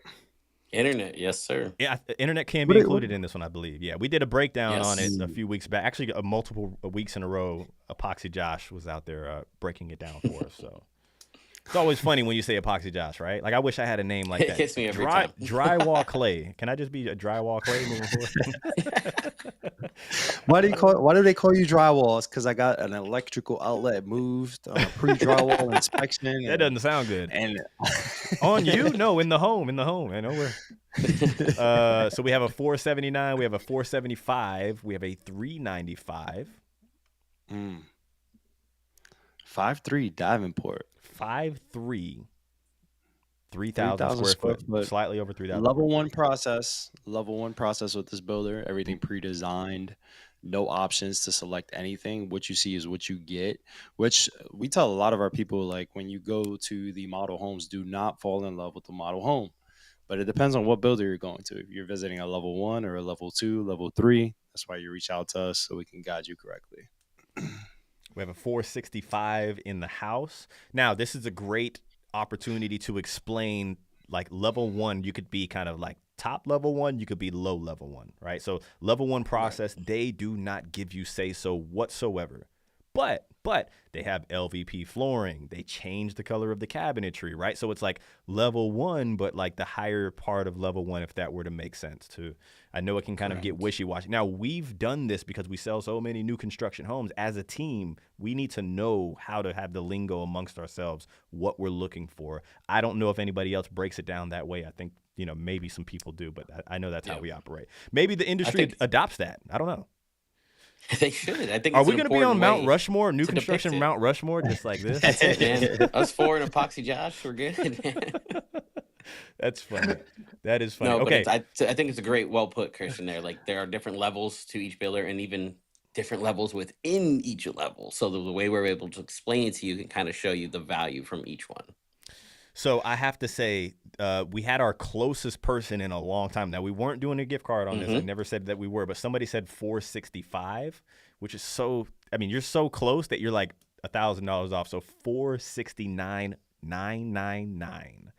Internet, yes, sir. Yeah, internet can be included in this one, I believe. Yeah, we did a breakdown on it a few weeks back. Actually, multiple weeks in a row, Epoxy Josh was out there breaking it down for us. So it's always funny when you say Epoxy Josh, right? Like, I wish I had a name like that. It gets me every time. Drywall Clay. Can I just be a Drywall Clay moving forward? Why do they call you drywall? It's because I got an electrical outlet moved on a pre-drywall inspection. That doesn't sound good. And on you? No, in the home. I know where. So we have a 479. We have a 475. We have a 395. 5'3" Davenport. 5'3", 3,000 square foot, slightly over 3,000. Level 1 process with this builder. Everything pre-designed, no options to select anything. What you see is what you get, which we tell a lot of our people, like, when you go to the model homes, do not fall in love with the model home. But it depends on what builder you're going to. If you're visiting a level 1 or a level 2, level 3, that's why you reach out to us so we can guide you correctly. We have a 465 in the house. Now, this is a great opportunity to explain, like, level one, you could be kind of like top level one, you could be low level one, right? So level one process, they do not give you say so whatsoever. But they have LVP flooring. They change the color of the cabinetry, right? So it's like level one, but like the higher part of level one, if that were to make sense too. I know it can kind of get wishy-washy. Now, we've done this because we sell so many new construction homes. As a team, we need to know how to have the lingo amongst ourselves, what we're looking for. I don't know if anybody else breaks it down that way. I think, maybe some people do, but I know that's how we operate. Maybe the industry adopts that. I don't know. They should. I think. Are it's we an going to be on important Mount way Rushmore, new to depict construction it. Mount Rushmore, just like this? That's it, man. Us four and Epoxy Josh, we're good. That's funny. That is funny. No, Okay. but I think it's a great, well put, Christian. There, like there are different levels to each builder, and even different levels within each level. So the way we're able to explain it to you can kind of show you the value from each one. So I have to say, we had our closest person in a long time. Now, we weren't doing a gift card on this. I never said that we were, but somebody said $465, which is so. I mean, you're so close that you're like $1,000 off. So $469,999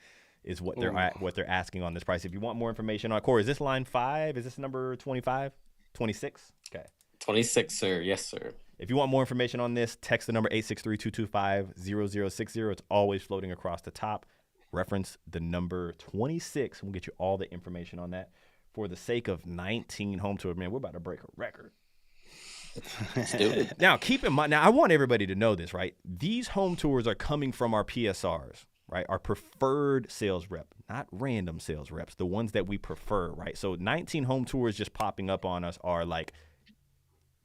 is what they're asking on this price. If you want more information on Corey, is this line 5? Is this number 25? 26? Okay. 26, sir. Yes, sir. If you want more information on this, text the number 863-225-0060. It's always floating across the top. Reference the number 26. We'll get you all the information on that. For the sake of 19 home tours, man, we're about to break a record. Let's do it. Now, keep in mind, I want everybody to know this, right? These home tours are coming from our PSRs, right? Our preferred sales rep, not random sales reps, the ones that we prefer, right? So 19 home tours just popping up on us are like,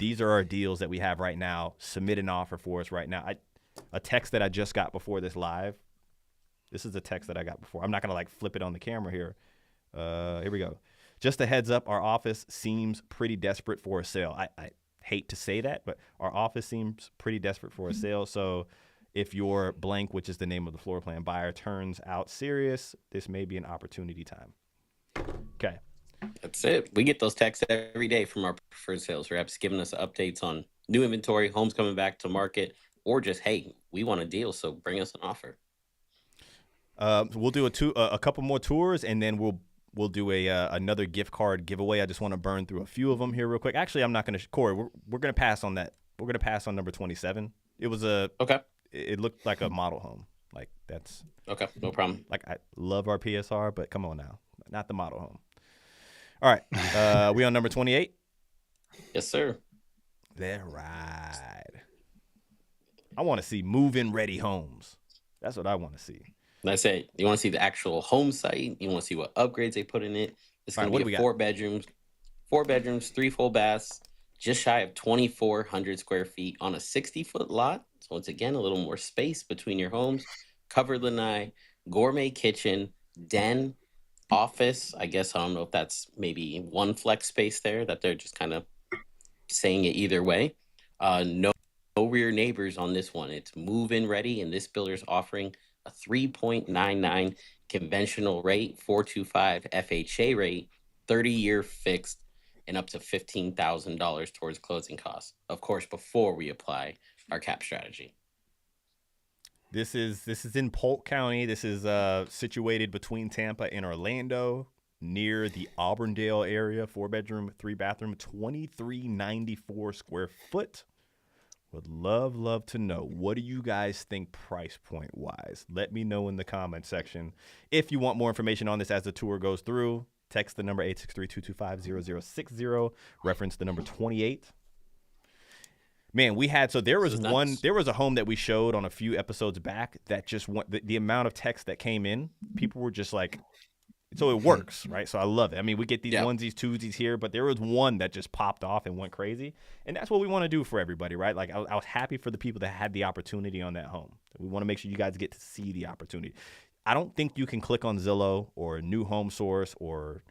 these are our deals that we have right now. Submit an offer for us right now. A text that I just got before this live. This is a text that I got before. I'm not going to like flip it on the camera here. Here we go. Just a heads up, our office seems pretty desperate for a sale. I hate to say that, but our office seems pretty desperate for a sale. So if your blank, which is the name of the floor plan buyer, turns out serious, this may be an opportunity time. Okay. That's it. We get those texts every day from our preferred sales reps giving us updates on new inventory, homes coming back to market, or just, hey, we want a deal, so bring us an offer. We'll do a couple more tours, and then we'll do another gift card giveaway. I just want to burn through a few of them here real quick. Actually, I'm not going to. Corey, we're going to pass on that. We're going to pass on number 27. It was okay. It looked like a model home. Like that's okay. No problem. Like I love our PSR, but come on now, not the model home. All right, we on number 28? Yes, sir. That right. I want to see move-in ready homes. That's what I want to see. That's it. You want to see the actual home site. You want to see what upgrades they put in it. It's going to be 4 bedrooms, 3 full baths, just shy of 2,400 square feet on a 60-foot lot. So it's, again, a little more space between your homes. Covered lanai, gourmet kitchen, den, office. I guess I don't know if that's maybe one flex space there that they're just kind of saying it either way. No rear neighbors on this one. It's move-in ready, and this builder's offering a 3.99 conventional rate, 425 FHA rate, 30-year fixed, and up to $15,000 towards closing costs. Of course, before we apply our cap strategy. This is in Polk County. This is situated between Tampa and Orlando, near the Auburndale area. 4-bedroom, 3-bathroom, 2,394 square foot. Would love to know, what do you guys think price point wise? Let me know in the comment section. If you want more information on this as the tour goes through, text the number 863-225-0060. Reference the number 28. Man, there was a home that we showed on a few episodes back that just the amount of text that came in, people were just like, so it works, right? So I love it. I mean, we get these onesies, twosies here, but there was one that just popped off and went crazy. And that's what we want to do for everybody, right? Like I was happy for the people that had the opportunity on that home. We want to make sure you guys get to see the opportunity. I don't think you can click on Zillow or New Home Source, or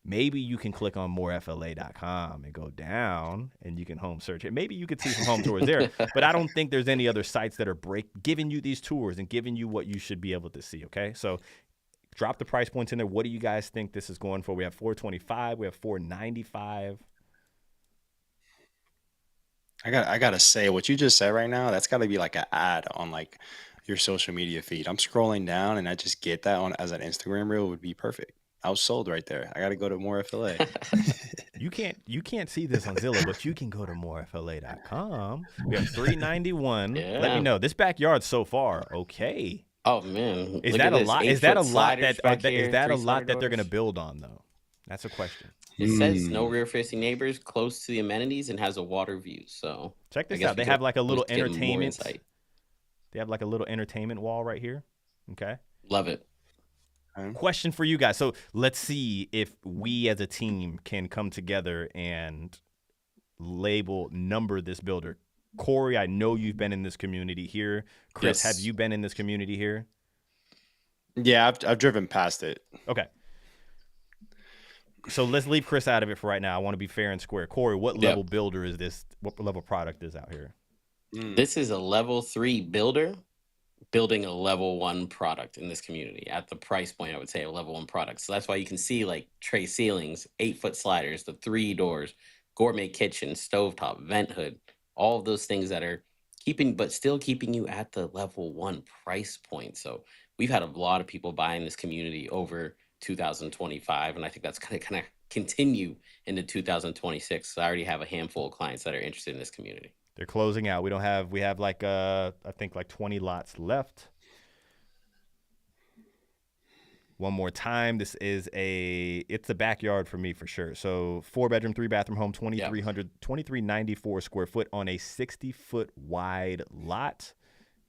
maybe you can click on morefla.com and go down and you can home search it. Maybe you could see some home tours there, but I don't think there's any other sites that are giving you these tours and giving you what you should be able to see, okay? So drop the price points in there. What do you guys think this is going for? We have 425. We have 495. I gotta say, what you just said right now, that's gotta be like an ad on like your social media feed. I'm scrolling down and I just get that on as an Instagram reel would be perfect. I was sold right there. I got to go to more FLA. You can't see this on Zillow, but you can go to morefla.com. We have 391. Let me Yeah. know. This backyard so far, okay. Oh man, Is look that at a this. lot? Is that 8 foot a lot sliders that are back is here, that a three lot slider that they're going to doors. build on though? That's a question. It says no Hmm. rear facing neighbors, close to the amenities, and has a water view. So Check I this guess out. we They could have like a always little get more entertainment. insight. They have like a little entertainment wall right here. Okay. Love it. Okay. Question for you guys. So let's see if we as a team can come together and number this builder. Corey, I know you've been in this community here. Chris, have Yes. you been in this community here? Yeah, I've driven past it. Okay. So let's leave Chris out of it for right now. I want to be fair and square. Corey, what level Yep. builder is this? What level product is out here? This is a level 3 builder building a level 1 product in this community at the price point. I would say a level 1 product. So that's why you can see like tray ceilings, 8-foot sliders, the 3 doors, gourmet kitchen, stovetop, vent hood, all of those things that are still keeping you at the level 1 price point. So we've had a lot of people buying this community over 2025, and I think that's going to kind of continue into 2026. So I already have a handful of clients that are interested in this community. They're closing out. We have like I think like 20 lots left. One more time. It's a backyard for me for sure. So 4-bedroom, 3-bathroom home, 2394 square foot on a 60-foot wide lot.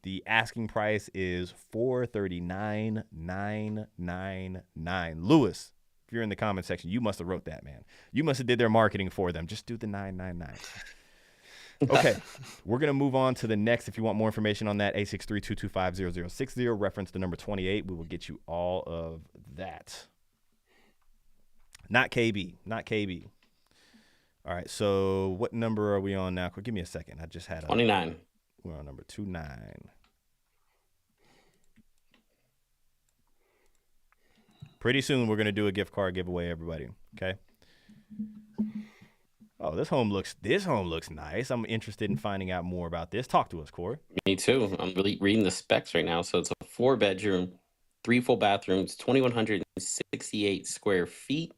The asking price is $439,999. Lewis, if you're in the comment section, you must have wrote that, man. You must have did their marketing for them. Just do the 999. Okay, we're going to move on to the next. If you want more information on that, 863-225-0060, reference the number 28. We will get you all of that. Not KB. All right, so what number are we on now? Give me a second. I just had 29. We're on number 29. Pretty soon, we're going to do a gift card giveaway, everybody, okay? Oh, this home looks nice. I'm interested in finding out more about this. Talk to us, Corey. Me too. I'm really reading the specs right now. So it's a 4-bedroom, 3 full bathrooms, 2,168 square feet.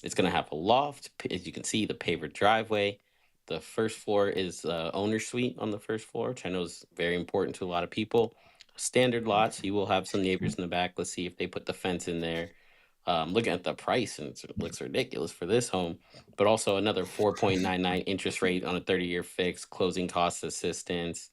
It's going to have a loft. As you can see, the paver driveway. The first floor is owner suite on the first floor, which I know is very important to a lot of people. Standard lot, so you will have some neighbors in the back. Let's see if they put the fence in there. Looking at the price, and it looks ridiculous for this home, but also another 4.99 interest rate on a 30-year fix, closing cost assistance.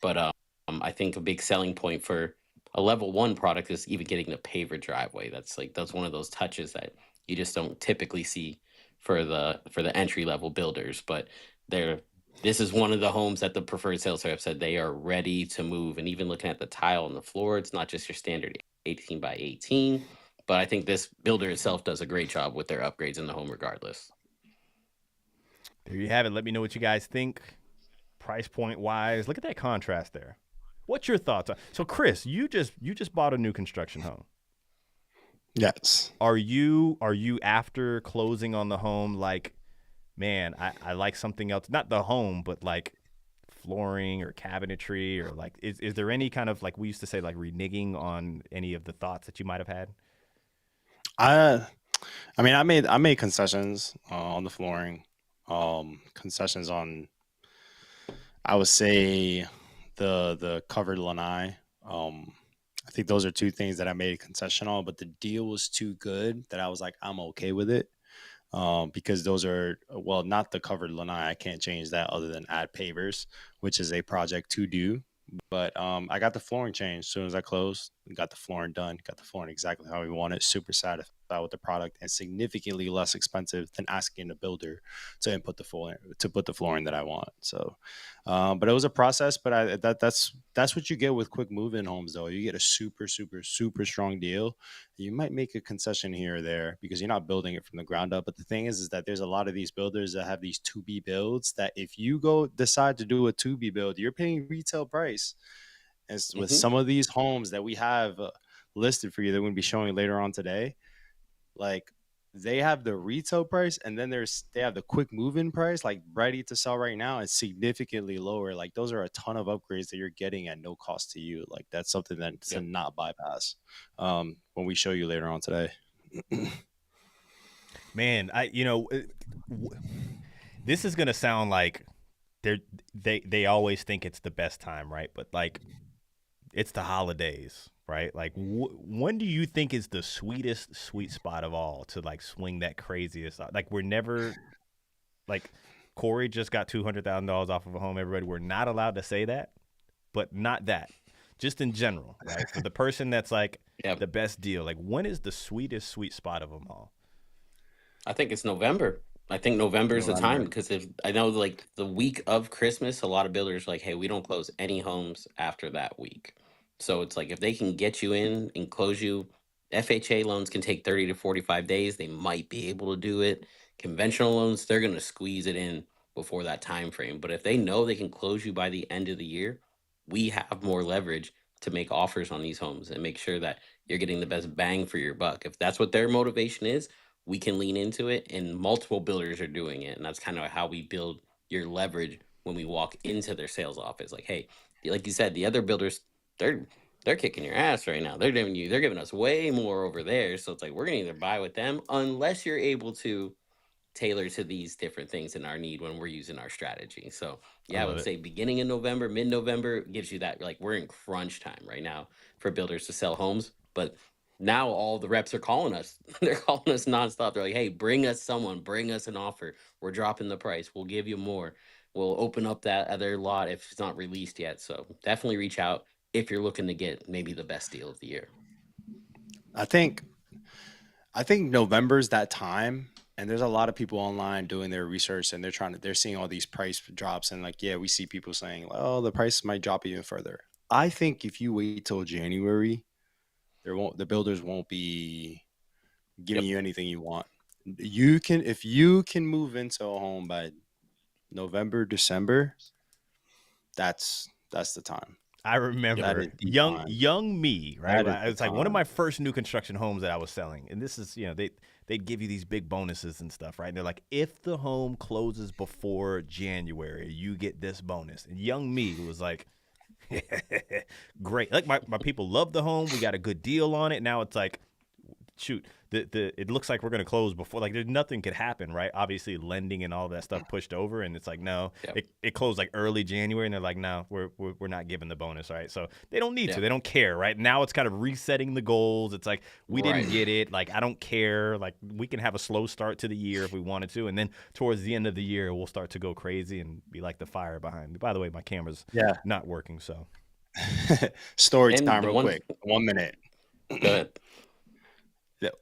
But I think a big selling point for a level 1 product is even getting the paver driveway. That's one of those touches that you just don't typically see for the entry level builders. But this is one of the homes that the preferred sales rep said they are ready to move. And even looking at the tile on the floor, it's not just your standard 18 by 18. But I think this builder itself does a great job with their upgrades in the home regardless. There you have it. Let me know what you guys think. Price point wise, look at that contrast there. What's your thoughts? So, Chris, you just bought a new construction home. Yes. Are you after closing on the home like, man, I like something else? Not the home, but like flooring or cabinetry or like is there any kind of like we used to say like reneging on any of the thoughts that you might have had? I mean, I made concessions on the flooring, concessions on, I would say, the covered lanai. I think those are two things that I made a concession on, but the deal was too good that I was like, I'm okay with it. Because those are, well, not the covered lanai. I can't change that other than add pavers, which is a project to do. But I got the flooring changed as soon as I closed. Got the flooring done. Got the flooring exactly how we want it. Super satisfied with the product and significantly less expensive than asking the builder to input the flooring to put the flooring that I want. So, but it was a process. But that's what you get with quick move-in homes, though. You get a super strong deal. You might make a concession here or there because you're not building it from the ground up. But the thing is that there's a lot of these builders that have these to-be builds that if you decide to do a to-be build, you're paying retail price. And with some of these homes that we have listed for you that we're going to be showing later on today, like they have the retail price, and then they have the quick move-in price, like ready to sell right now, is significantly lower. Like those are a ton of upgrades that you're getting at no cost to you. Like that's something that to Yep. not bypass. When we show you later on today. Man, this is gonna sound like they always think it's the best time, right? But like it's the holidays, right? Like when do you think is the sweet spot of all to like swing that craziest? Like we're never like Corey just got $200,000 off of a home. Everybody, we're not allowed to say that, but not that. Just in general, right? For the person that's like Yep. the best deal, like when is the sweet spot of them all? I think it's November. I think November is the time, November. because if I know, like the week of Christmas, a lot of builders are like, hey, we don't close any homes after that week. So it's like if they can get you in and close you, FHA loans can take 30 to 45 days. They might be able to do it. Conventional loans, they're going to squeeze it in before that time frame. But if they know they can close you by the end of the year, we have more leverage to make offers on these homes and make sure that you're getting the best bang for your buck. If that's what their motivation is, we can lean into it, and multiple builders are doing it, and that's kind of how we build your leverage when we walk into their sales office. Like, hey, like you said, the other builders, they're they're kicking your ass right now. They're giving us way more over there. So it's like we're gonna either buy with them unless you're able to tailor to these different things in our need when we're using our strategy. So I yeah, I love would it. say beginning in November, mid-November gives you that, like we're in crunch time right now for builders to sell homes. But now all the reps are calling us. They're calling us nonstop. They're like, hey, bring us someone, bring us an offer. We're dropping the price. We'll give you more. We'll open up that other lot if it's not released yet. So definitely reach out if you're looking to get maybe the best deal of the year. I think I think November's that time, and there's a lot of people online doing their research, and they're seeing all these price drops, and like, yeah, we see people saying, "Oh, the price might drop even further." I think if you wait till January, the builders won't be giving Yep. you anything you want. You can if you can move into a home by November, December, that's the time. I Yep. That remember is the young time. young me, right? That is the It's like one of my time. first new construction homes that I was selling, and this is they'd give you these big bonuses and stuff, right? And they're like, if the home closes before January, you get this bonus. And young me was like, great. Like my people love the home. We got a good deal on it. Now it's like, shoot, the it looks like we're gonna close before, like there's nothing could happen, right? Obviously lending and all that stuff pushed over, and it's like no, Yep. it closed like early January, and they're like no, we're not giving the bonus, right? So they don't need to, Yep. they don't care, right? Now it's kind of resetting the goals. It's like we didn't Right. get it, like I don't care, like we can have a slow start to the year if we wanted to, and then towards the end of the year we'll start to go crazy and be like the fire behind me. By the way, my camera's Yeah. not working, so Story And time, the real one, quick. 1 minute. go ahead.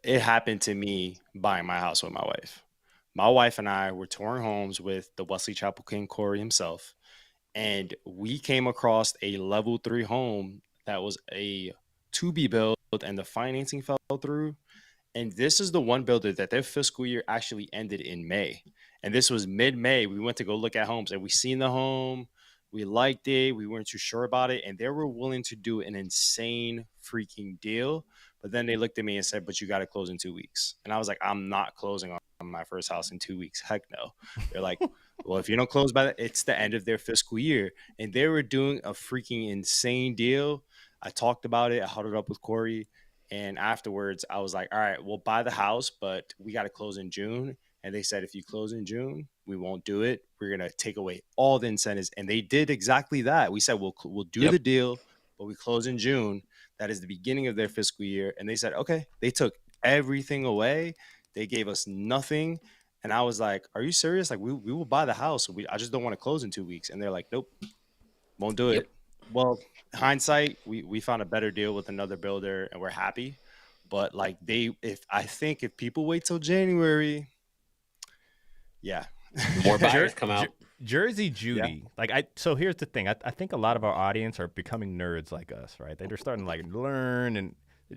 It happened to me buying my house with my wife. My wife and I were touring homes with the Wesley Chapel King Corey himself, and we came across a level 3 home that was a to be built, and the financing fell through. And this is the one builder that their fiscal year actually ended in May. And this was mid-May. We went to go look at homes, and we seen the home. We liked it. We weren't too sure about it. And they were willing to do an insane freaking deal. But then they looked at me and said, but you got to close in 2 weeks. And I was like, I'm not closing on my first house in 2 weeks. Heck no. They're like, well, if you don't close by that, it's the end of their fiscal year. And they were doing a freaking insane deal. I talked about it. I huddled up with Corey. And afterwards, I was like, all right, we'll buy the house, but we got to close in June. And they said, if you close in June, we won't do it. We're going to take away all the incentives. And they did exactly that. We said, we'll do the Yep. deal, but we close in June. That is the beginning of their fiscal year. And they said, okay, they took everything away. They gave us nothing. And I was like, are you serious? Like, we will buy the house. I just don't want to close in 2 weeks. And they're like, nope, won't do Yep. it. Well, hindsight, we found a better deal with another builder and we're happy. But like if people wait till January, yeah. More buyers Jer- come Jer- out. Jersey Yeah. Judy, like so here's the thing. I think a lot of our audience are becoming nerds like us, right? They're starting to like learn, and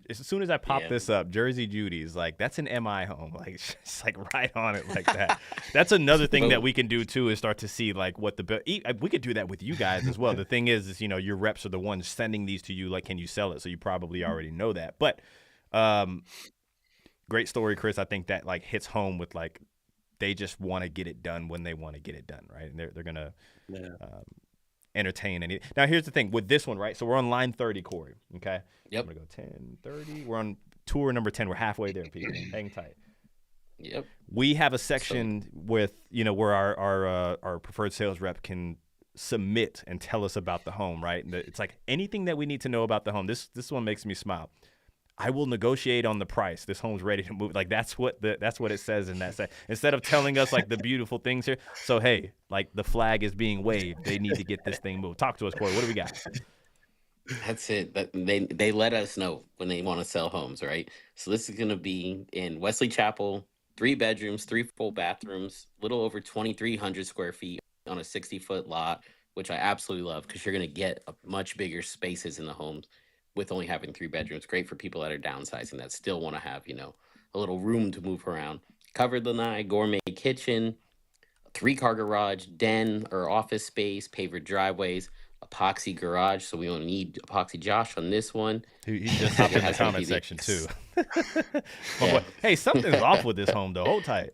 as soon as I pop Yeah. this up, Jersey Judy's like that's an MI home, like it's like right on it like that. That's another thing that Boom. we can do too is start to see like what we could do that with you guys as well. The thing is your reps are the ones sending these to you. Like, can you sell it? So you probably already know that, but great story, Chris. I think that like hits home with like they just want to get it done when they want to get it done, right? And they're gonna entertain any. Now here's the thing with this one, right? So we're on line 30, Corey. Okay. Yep. I'm gonna go 10, 30. We're on tour number 10. We're halfway there, people. Hang tight. Yep. We have a section with where our preferred sales rep can submit and tell us about the home, right? And it's like anything that we need to know about the home. This one makes me smile. I will negotiate on the price. This home's ready to move. Like that's what it says in that set. Instead of telling us like the beautiful things here. So hey, like the flag is being waved. They need to get this thing moved. Talk to us, Corey. What do we got? That's it. They let us know when they want to sell homes, right? So this is going to be in Wesley Chapel, 3 bedrooms, 3 full bathrooms, little over 2,300 square feet on a 60-foot lot, which I absolutely love because you're going to get a much bigger spaces in the homes with only having 3 bedrooms. Great for people that are downsizing that still want to have, a little room to move around. Covered lanai, gourmet kitchen, 3-car garage, den or office space, paver driveways, epoxy garage. So we don't need epoxy Josh on this one. He just hopped in the comment section too. Boy, hey, something's off with this home though. Hold tight.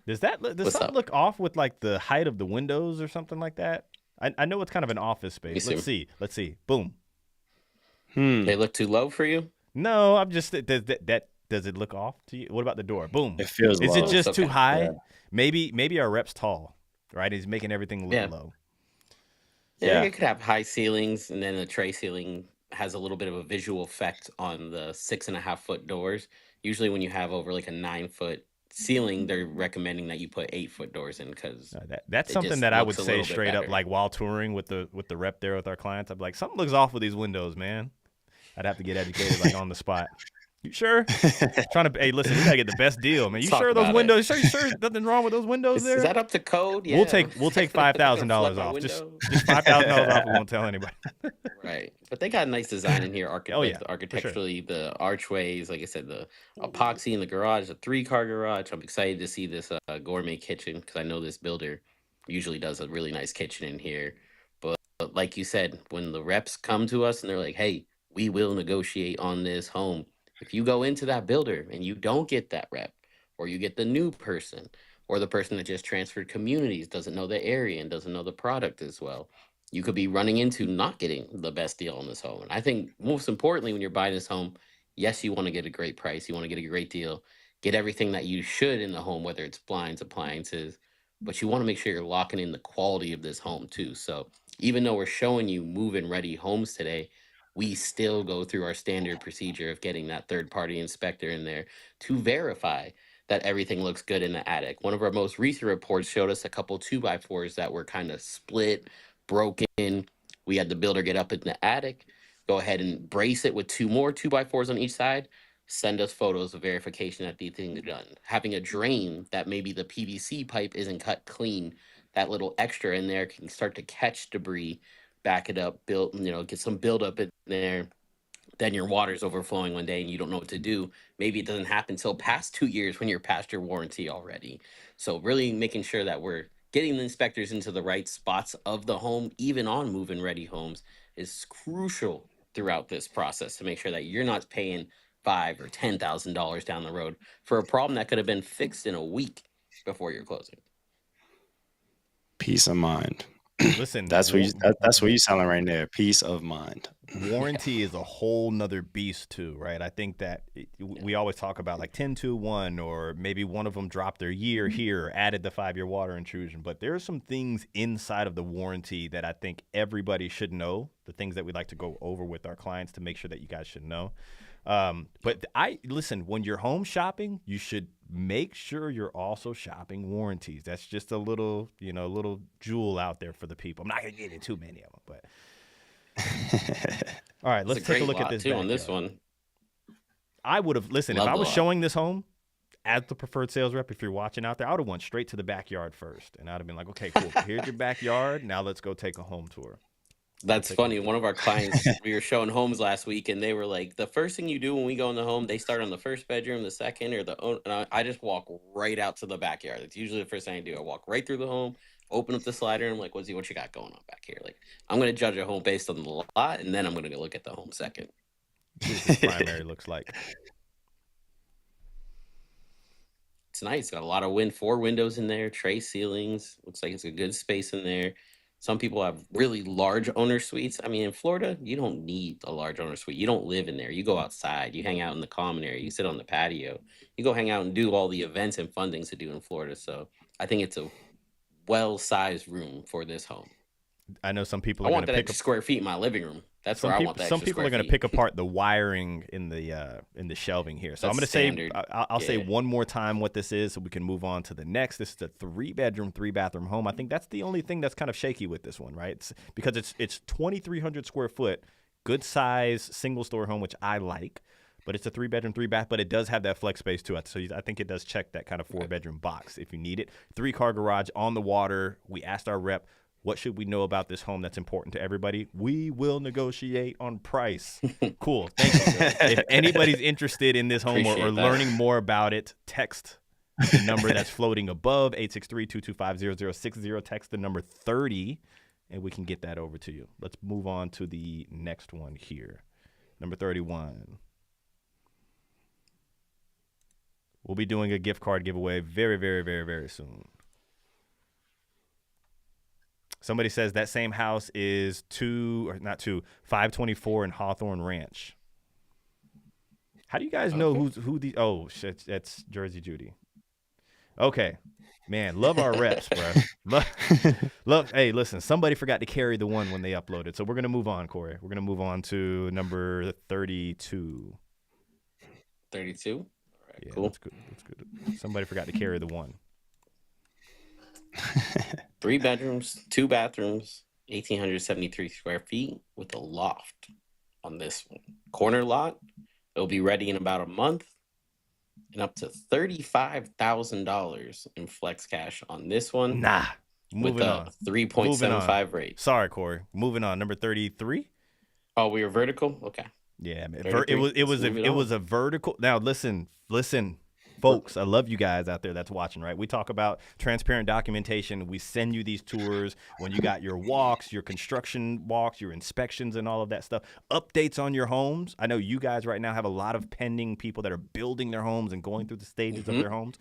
Does something look off with like the height of the windows or something like that? I know it's kind of an office space. Let's see. Boom. They look too low for you? No, I'm just does it look off to you? What about the door? Boom. It feels Is low. it just too high? Yeah. Maybe our rep's tall, right? He's making everything look low. Yeah, it could have high ceilings, and then the tray ceiling has a little bit of a visual effect on the 6.5-foot doors. Usually when you have over like a 9-foot ceiling, they're recommending that you put 8-foot doors in because that's something that I would say straight up, like while touring with the rep there with our clients. I'd be like, something looks off with these windows, man. I'd have to get educated like on the spot. You sure? Hey, listen, we gotta get the best deal, man. You sure those windows? You sure nothing wrong with those windows there? Is that up to code? Yeah. We'll take $5,000 off. Just $5,000 off. We won't tell anybody. Right, but they got a nice design in here. Architecturally, sure. The archways, like I said, the epoxy in the garage, the 3-car garage. I'm excited to see this gourmet kitchen because I know this builder usually does a really nice kitchen in here. But like you said, when the reps come to us and they're like, "Hey, we will negotiate on this home." If you go into that builder and you don't get that rep, or you get the new person, or the person that just transferred communities, doesn't know the area and doesn't know the product as well, you could be running into not getting the best deal on this home. And I think most importantly, when you're buying this home, yes, you want to get a great price. You want to get a great deal, get everything that you should in the home, whether it's blinds, appliances, but you want to make sure you're locking in the quality of this home too. So even though we're showing you move-in ready homes today, we still go through our standard procedure of getting that third-party inspector in there to verify that everything looks good in the attic. One of our most recent reports showed us a couple 2x4s that were kind of split, broken. We had the builder get up in the attic, go ahead and brace it with 2 more 2x4s on each side, send us photos of verification that the thing is done. Having a drain that maybe the PVC pipe isn't cut clean, that little extra in there can start to catch debris, back it up, get some buildup in there. Then your water's overflowing one day and you don't know what to do. Maybe it doesn't happen until past 2 years when you're past your warranty already. So really making sure that we're getting the inspectors into the right spots of the home, even on move-in ready homes, is crucial throughout this process to make sure that you're not paying $5,000 or $10,000 down the road for a problem that could have been fixed in a week before your closing. Peace of mind. Listen, that's what you're selling right there. Peace of mind. Warranty is a whole nother beast too, right? I think that we always talk about like 10-1, or maybe one of them dropped their year here, or added the 5-year water intrusion. But there are some things inside of the warranty that I think everybody should know, the things that we like to go over with our clients to make sure that you guys should know. But listen, when you're home shopping, you should make sure you're also shopping warranties. That's just a little jewel out there for the people. I'm not going to get into too many of them, but all right, let's take a look at this on this one. I would have if I was showing this home as the preferred sales rep, if you're watching out there, I would have went straight to the backyard first, and I'd have been like, okay, cool. Here's your backyard. Now let's go take a home tour. That's funny. One of our clients, we were showing homes last week, and they were like, the first thing you do when we go in the home, they start on the first bedroom, the second, and I just walk right out to the backyard. It's usually the first thing I do. I walk right through the home, open up the slider, and I'm like, what you got going on back here? Like, I'm going to judge a home based on the lot, and then I'm going to go look at the home second. What this primary looks like. It's nice. It's got a lot of 4 windows in there, tray ceilings. Looks like it's a good space in there. Some people have really large owner suites. I mean, in Florida, you don't need a large owner suite. You don't live in there. You go outside. You hang out in the common area. You sit on the patio. You go hang out and do all the events and fun things to do in Florida. So I think it's a well-sized room for this home. I know some people I are going want to that pick extra up square feet in my living room. That's where I want that some extra people are square going to feet. pick apart the wiring in the shelving here. So That's I'm going to standard. say I'll say Yeah. one more time what this is, so we can move on to the next. This is a 3-bedroom, 3-bathroom home. I think that's the only thing that's kind of shaky with this one, right? Because it's 2,300 square foot, good size single story home, which I like. But it's a 3-bedroom, 3-bath, but it does have that flex space to it. So I think it does check that kind of 4-bedroom box if you need it. 3-car garage on the water. We asked our rep, what should we know about this home that's important to everybody? We will negotiate on price. Cool. Thank you. If anybody's interested in this home or Appreciate that. learning more about it, text the number that's floating above, 863-225-0060. Text the number 30, and we can get that over to you. Let's move on to the next one here. Number 31. We'll be doing a gift card giveaway very, very, very, very soon. Somebody says that same house is 524 in Hawthorne Ranch. How do you guys know who the? Oh shit, that's Jersey Judy. Okay, man, love our reps, bro. Love. Hey, listen, somebody forgot to carry the one when they uploaded, so we're gonna move on, Corey. We're gonna move on to number 32. 32. All right, Yeah, cool. that's good. That's good. Somebody forgot to carry the one. 3 bedrooms, 2 bathrooms, 1,873 square feet with a loft on this one. Corner lot. It'll be ready in about a month, and up to $35,000 in flex cash on this one. Nah. With Moving a on. 3.75 rate. Sorry, Corey. Moving on. Number 33. Oh, we were vertical? Okay. Yeah, man. 33. It was Let's move it on. a vertical. Now listen, folks. I love you guys out there that's watching. Right, we talk about transparent documentation. We send you these tours when you got your walks, your construction walks, your inspections, and all of that stuff. Updates on your homes. I know you guys right now have a lot of pending people that are building their homes and going through the stages of their homes.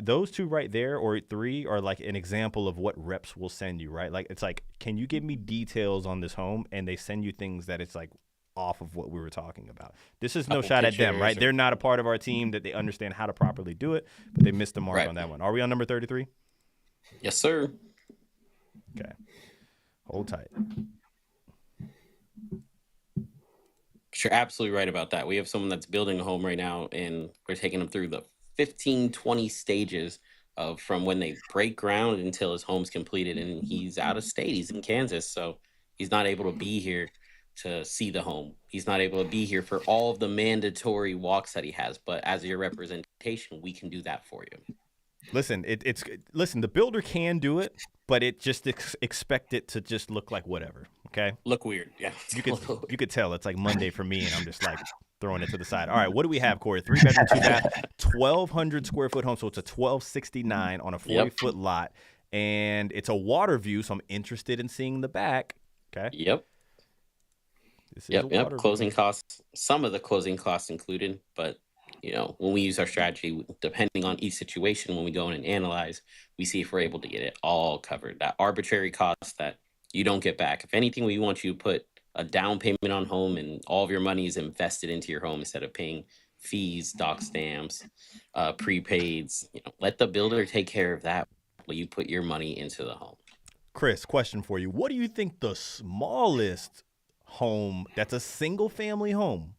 Those two right there, or 3, are like an example of what reps will send you, right? Like, it's like, can you give me details on this home? And they send you things that it's like off of what we were talking about. This is no Couple shot at them, pictures right? or- They're not a part of our team, that they understand how to properly do it, but they missed the mark Right. on that one. Are we on number 33? Yes, sir. Okay. Hold tight. But you're absolutely right about that. We have someone that's building a home right now, and we're taking them through the 15, 20 stages of from when they break ground until his home's completed. And he's out of state. He's in Kansas, so he's not able to be here to see the home. He's not able to be here for all of the mandatory walks that he has. But as your representation, we can do that for you. Listen, listen, the builder can do it, but it just expect it to just look like whatever, okay? Look weird. Yeah. You could tell it's like Monday for me, and I'm just like throwing it to the side. All right, what do we have, Corey? 3-bedroom, 2-bath, 1,200 square foot home. So it's a 1,269 on a 40-foot lot, and it's a water view. So I'm interested in seeing the back. Okay. Yep. This is a Yep. water Closing view. costs, some of the closing costs included, but when we use our strategy, depending on each situation, when we go in and analyze, we see if we're able to get it all covered. That arbitrary cost that you don't get back. If anything, we want you to put a down payment on home, and all of your money is invested into your home instead of paying fees, doc stamps, prepaids. Let the builder take care of that while you put your money into the home. Chris, question for you. What do you think the smallest home that's a single family home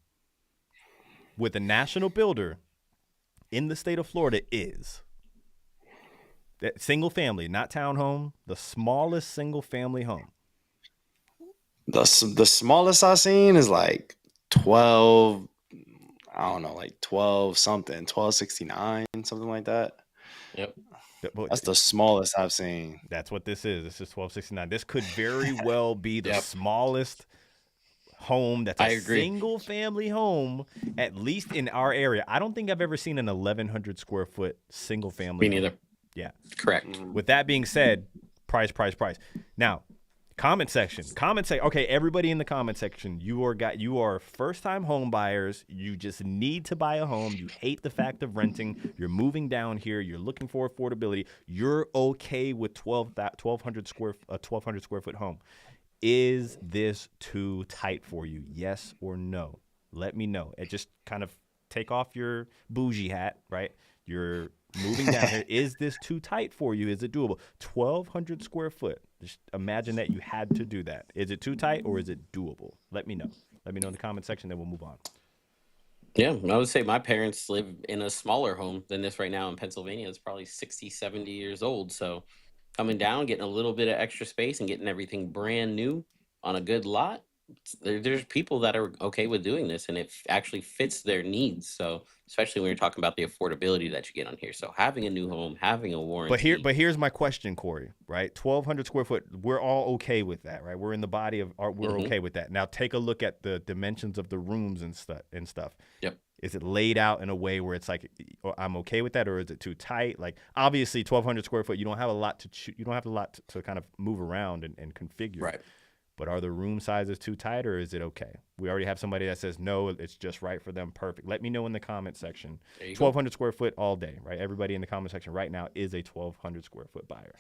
with a national builder in the state of Florida is? That single family, not townhome, the smallest single family home. The smallest I've seen is like 12. I don't know, like 12 something, 1269, something like that. Yep. That's the smallest I've seen. That's what this is. This is 1269. This could very well be the Yep. smallest home that's I a agree. single family home, at least in our area. I don't think I've ever seen an 1,100 square foot single family Me home. neither. Yeah. Correct. With that being said, price. Now, Comment section. Okay, everybody in the comment section, you are first-time home buyers. You just need to buy a home. You hate the fact of renting. You're moving down here. You're looking for affordability. You're okay with 1,200 square foot home. Is this too tight for you? Yes or no? Let me know. It just kind of take off your bougie hat, right? You're moving down here. Is this too tight for you? Is it doable? 1,200 square foot. Just imagine that you had to do that. Is it too tight or is it doable? Let me know. Let me know in the comment section, then we'll move on. Yeah, I would say my parents live in a smaller home than this right now in Pennsylvania. It's probably 60, 70 years old. So coming down, getting a little bit of extra space and getting everything brand new on a good lot, there's people that are okay with doing this, and it actually fits their needs. So especially when you're talking about the affordability that you get on here. So having a new home, having a warranty. But here's my question, Corey, right? 1,200 square foot, we're all okay with that, right? We're in the body of art, we're okay with that. Now take a look at the dimensions of the rooms and stuff. Yep. Is it laid out in a way where it's like, I'm okay with that, or is it too tight? Like, obviously 1,200 square foot, you don't have a lot to kind of move around and configure. Right. But are the room sizes too tight, or is it okay? We already have somebody that says no, it's just right for them. Perfect. Let me know in the comment section. 1,200 square foot all day, right? Everybody in the comment section right now is a 1,200 square foot buyer.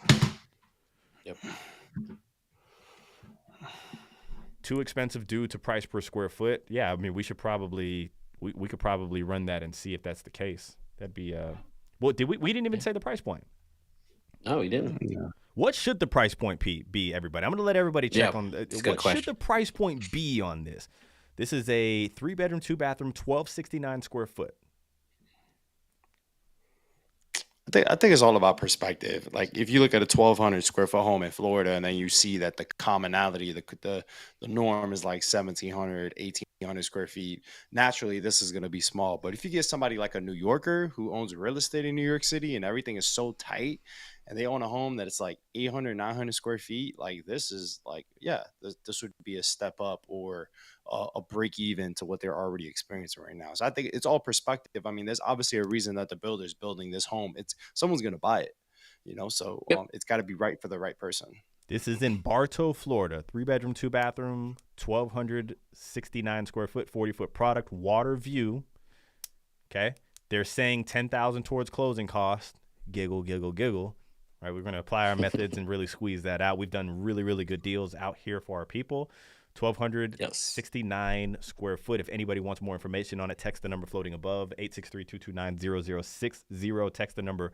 Yep. Too expensive due to price per square foot. Yeah, I mean, we should probably we could probably run that and see if that's the case. That'd be well, we didn't even say the price point. No, we didn't. Yeah. What should the price point be, everybody? I'm going to let everybody check on what should the price point be on this. This is a 3-bedroom, 2-bathroom, 1,269 square foot. I think it's all about perspective. Like if you look at a 1,200 square foot home in Florida, and then you see that the commonality, the norm is like 1,700, 1,800 square feet. Naturally, this is going to be small. But if you get somebody like a New Yorker who owns real estate in New York City and everything is so tight, and they own a home that it's like 800, 900 square feet, like this is like, yeah, this would be a step up or a break even to what they're already experiencing right now. So I think it's all perspective. I mean, there's obviously a reason that the builder's building this home. It's someone's going to buy it, so it's got to be right for the right person. This is in Bartow, Florida. 3-bedroom, 2-bathroom, 1,269 square foot, 40-foot product, water view. Okay. They're saying $10,000 towards closing costs. Giggle, giggle, giggle. Right, we're going to apply our methods and really squeeze that out. We've done really, really good deals out here for our people. 1,269 square foot. If anybody wants more information on it, text the number floating above, 863-229-0060. Text the number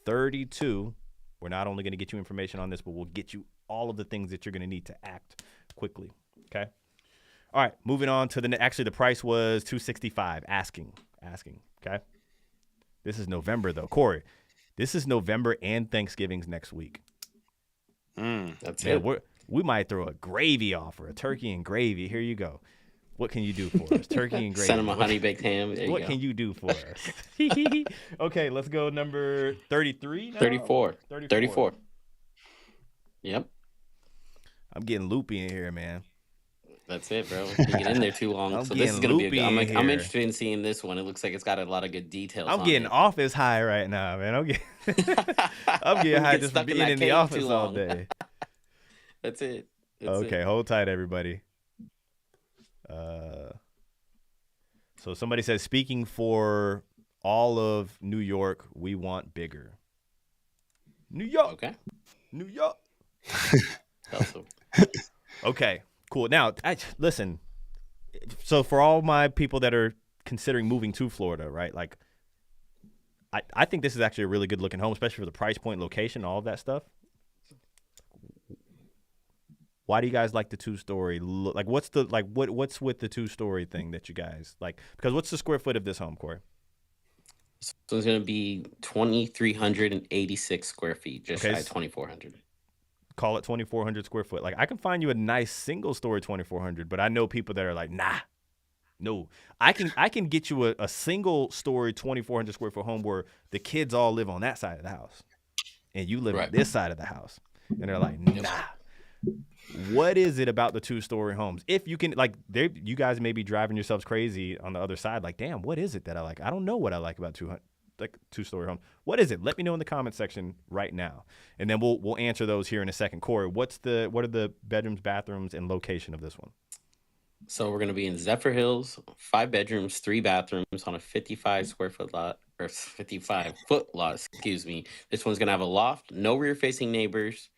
32. We're not only going to get you information on this, but we'll get you all of the things that you're going to need to act quickly. Okay? All right, moving on to actually the price was $265. Asking. Okay? This is November, though. Corey, this is November and Thanksgiving's next week. That's it. We might throw a gravy offer, a turkey and gravy. Here you go. What can you do for us? Turkey and gravy. Send them a honey baked ham. What can you do for us? Okay, let's go number 33 now? 34. 34. Yep. I'm getting loopy in here, man. That's it, bro. You get in there too long. So this is going to be I'm interested in seeing this one. It looks like it's got a lot of good details. I'm getting office high right now, man. I'm getting high just from being in the office all day. That's it. Okay, hold tight, everybody. So somebody says, speaking for all of New York, we want bigger. New York. Okay. New York. Awesome. Okay, cool. Now, listen. So for all my people that are considering moving to Florida, right? Like, I think this is actually a really good looking home, especially for the price point, location, all of that stuff. Why do you guys like the 2-story? Like, what's with the 2-story thing that you guys like? Because what's the square foot of this home, Corey? So it's going to be 2,386 square feet, just shy of 2,400. Call it 2,400 square foot. Like, I can find you a nice single-story 2,400, but I know people that are like, nah, no. I can get you a single-story 2,400 square foot home where the kids all live on that side of the house, and you live on this side of the house, and they're like, nah. What is it about the 2-story homes? If you can, like, you guys may be driving yourselves crazy on the other side. Like, damn, what is it that I like? I don't know what I like about like two-story home. What is it? Let me know in the comment section right now, and then we'll answer those here in a second. Corey, what are the bedrooms, bathrooms, and location of this one? So we're going to be in Zephyr Hills, 5 bedrooms, 3 bathrooms on a 55 square foot lot, or 55 foot lot, excuse me. This one's going to have a loft, no rear facing neighbors.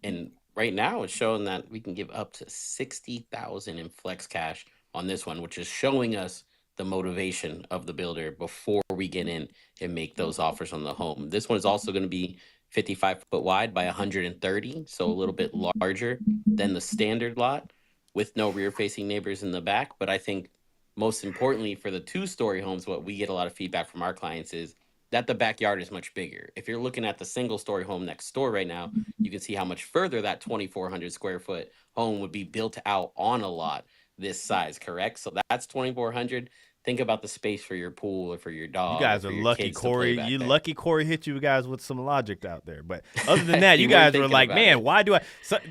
And right now it's showing that we can give up to 60,000 in flex cash on this one, which is showing us the motivation of the builder before we get in and make those offers on the home. This one is also going to be 55 foot wide by 130, so a little bit larger than the standard lot with no rear facing neighbors in the back. But I think most importantly for the 2-story homes, what we get a lot of feedback from our clients is that the backyard is much bigger. If you're looking at the single-story home next door right now, you can see how much further that 2,400 square foot home would be built out on a lot this size, correct? So that's 2,400. Think about the space for your pool or for your dog. You guys or are for your lucky, kids to play Corey. back You there. lucky Corey hit you guys with some logic out there. But other than that, you You weren't guys were thinking like, about man, it. why do I?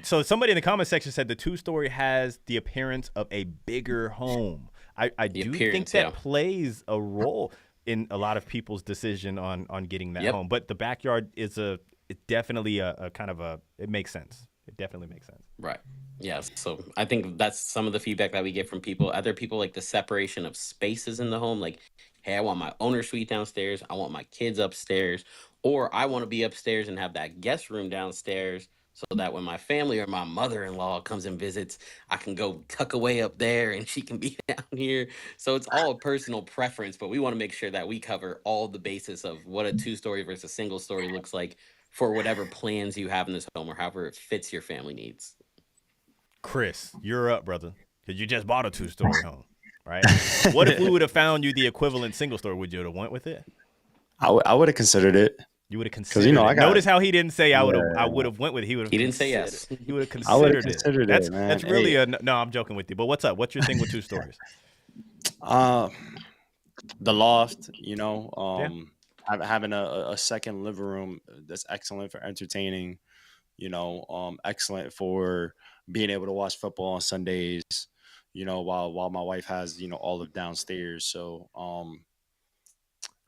So somebody in the comment section said the 2-story has the appearance of a bigger home. I do think appearance, that yeah. plays a role in a lot of people's decision on getting that Yep. home. But the backyard is definitely a kind of it makes sense. It definitely makes sense. Right. Yes. So I think that's some of the feedback that we get from people. Other people like the separation of spaces in the home. Like, hey, I want my owner suite downstairs. I want my kids upstairs. Or I want to be upstairs and have that guest room downstairs so that when my family or my mother-in-law comes and visits, I can go tuck away up there and she can be down here. So it's all a personal preference, but we want to make sure that we cover all the basis of what a 2-story versus a single story looks like for whatever plans you have in this home or however it fits your family needs. Chris, you're up, brother, because you just bought a 2-story home, right? What if we would have found you the equivalent single story? Would you have went with it? I would have considered it. You would have considered you know, it. I got- Notice how he didn't say I would have. Yeah. I would have went with it. He would have. He didn't say yes. He would have I would have considered considered it, man. That's really Hey. no. I'm joking with you. But what's up? What's your thing with 2 stories? The loft, having a second living room that's excellent for entertaining, excellent for being able to watch football on Sundays, while my wife has, all of downstairs. So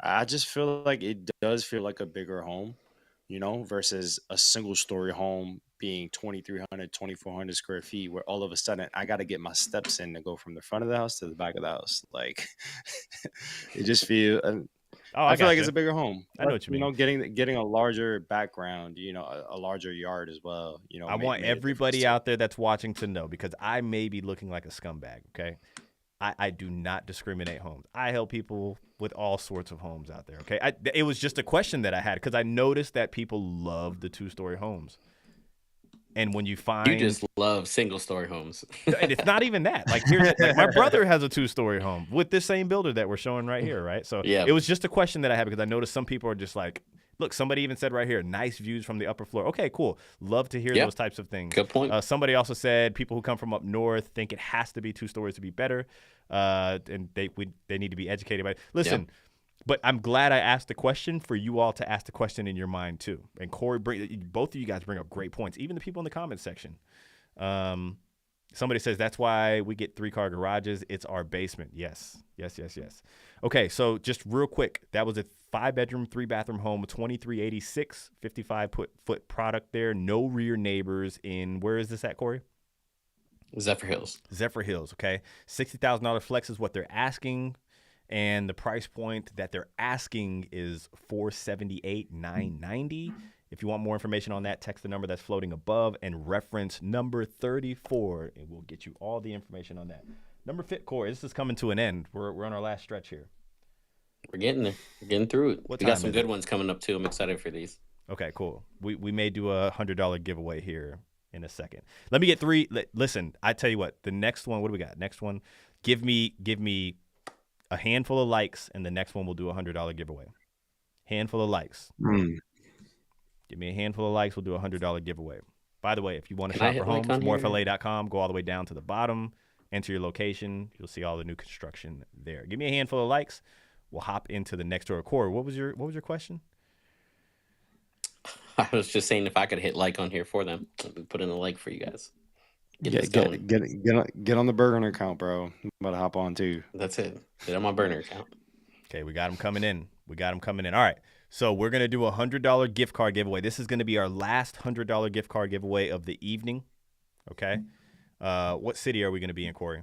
I just feel like it does feel like a bigger home, versus a single story home being 2,300, 2,400 square feet, where all of a sudden I got to get my steps in to go from the front of the house to the back of the house. Like, it just feel. I feel like it's a bigger home. I know what you mean. Getting a larger background, a larger yard as well. I want everybody out there that's watching to know, because I may be looking like a scumbag. Okay, I do not discriminate homes. I help people with all sorts of homes out there. Okay, it was just a question that I had because I noticed that people love the 2-story homes. And when you find You just love single-story homes. and it's not even that. Like, my brother has a 2-story home with this same builder that we're showing right here, right? So Yeah. It was just a question that I had because I noticed some people are just like, look, somebody even said right here, nice views from the upper floor. Okay, cool. Love to hear Yeah. those types of things. Good point. Somebody also said people who come from up north think it has to be 2 stories to be better, and they need to be educated by it. Listen. Yeah. But I'm glad I asked the question for you all to ask the question in your mind too. And Corey, both of you guys bring up great points. Even the people in the comment section. Somebody says that's why we get 3-car garages. It's our basement. Yes. Okay, so just real quick, that was a 5-bedroom, 3-bathroom home, 2386, 55-foot product there. No rear neighbors in. Where is this at, Corey? Zephyr Hills. Zephyr Hills. Okay, $60,000 flex is what they're asking. And the price point that they're asking is $478,990. If you want more information on that, text the number that's floating above and reference number 34, and we'll get you all the information on that. Number 5, Corey, this is coming to an end. We're on our last stretch here. We're getting there. We're getting through it. What We got time some is good it? ones coming up too. I'm excited for these. Okay, cool. We may do a $100 giveaway here in a second. Let me get 3. Listen, I tell you what. The next one, what do we got? Next one, give me a handful of likes, and the next one we'll do a $100 giveaway. Handful of likes. Give me a handful of likes, we'll do a $100 giveaway. By the way, if you want to Can I shop for hit like homes, on here? morefla.com, go all the way down to the bottom, enter your location. You'll see all the new construction there. Give me a handful of likes. We'll hop into the next door. Corey, what was your question? I was just saying if I could hit like on here for them, put in a like for you guys. Get this Get, going. get on the burner account, bro. I'm about to hop on too. That's it. Get on my burner account. Okay, we got them coming in. We got them coming in. All right. So we're going to do a $100 gift card giveaway. This is going to be our last $100 gift card giveaway of the evening. Okay. What city are we going to be in, Corey?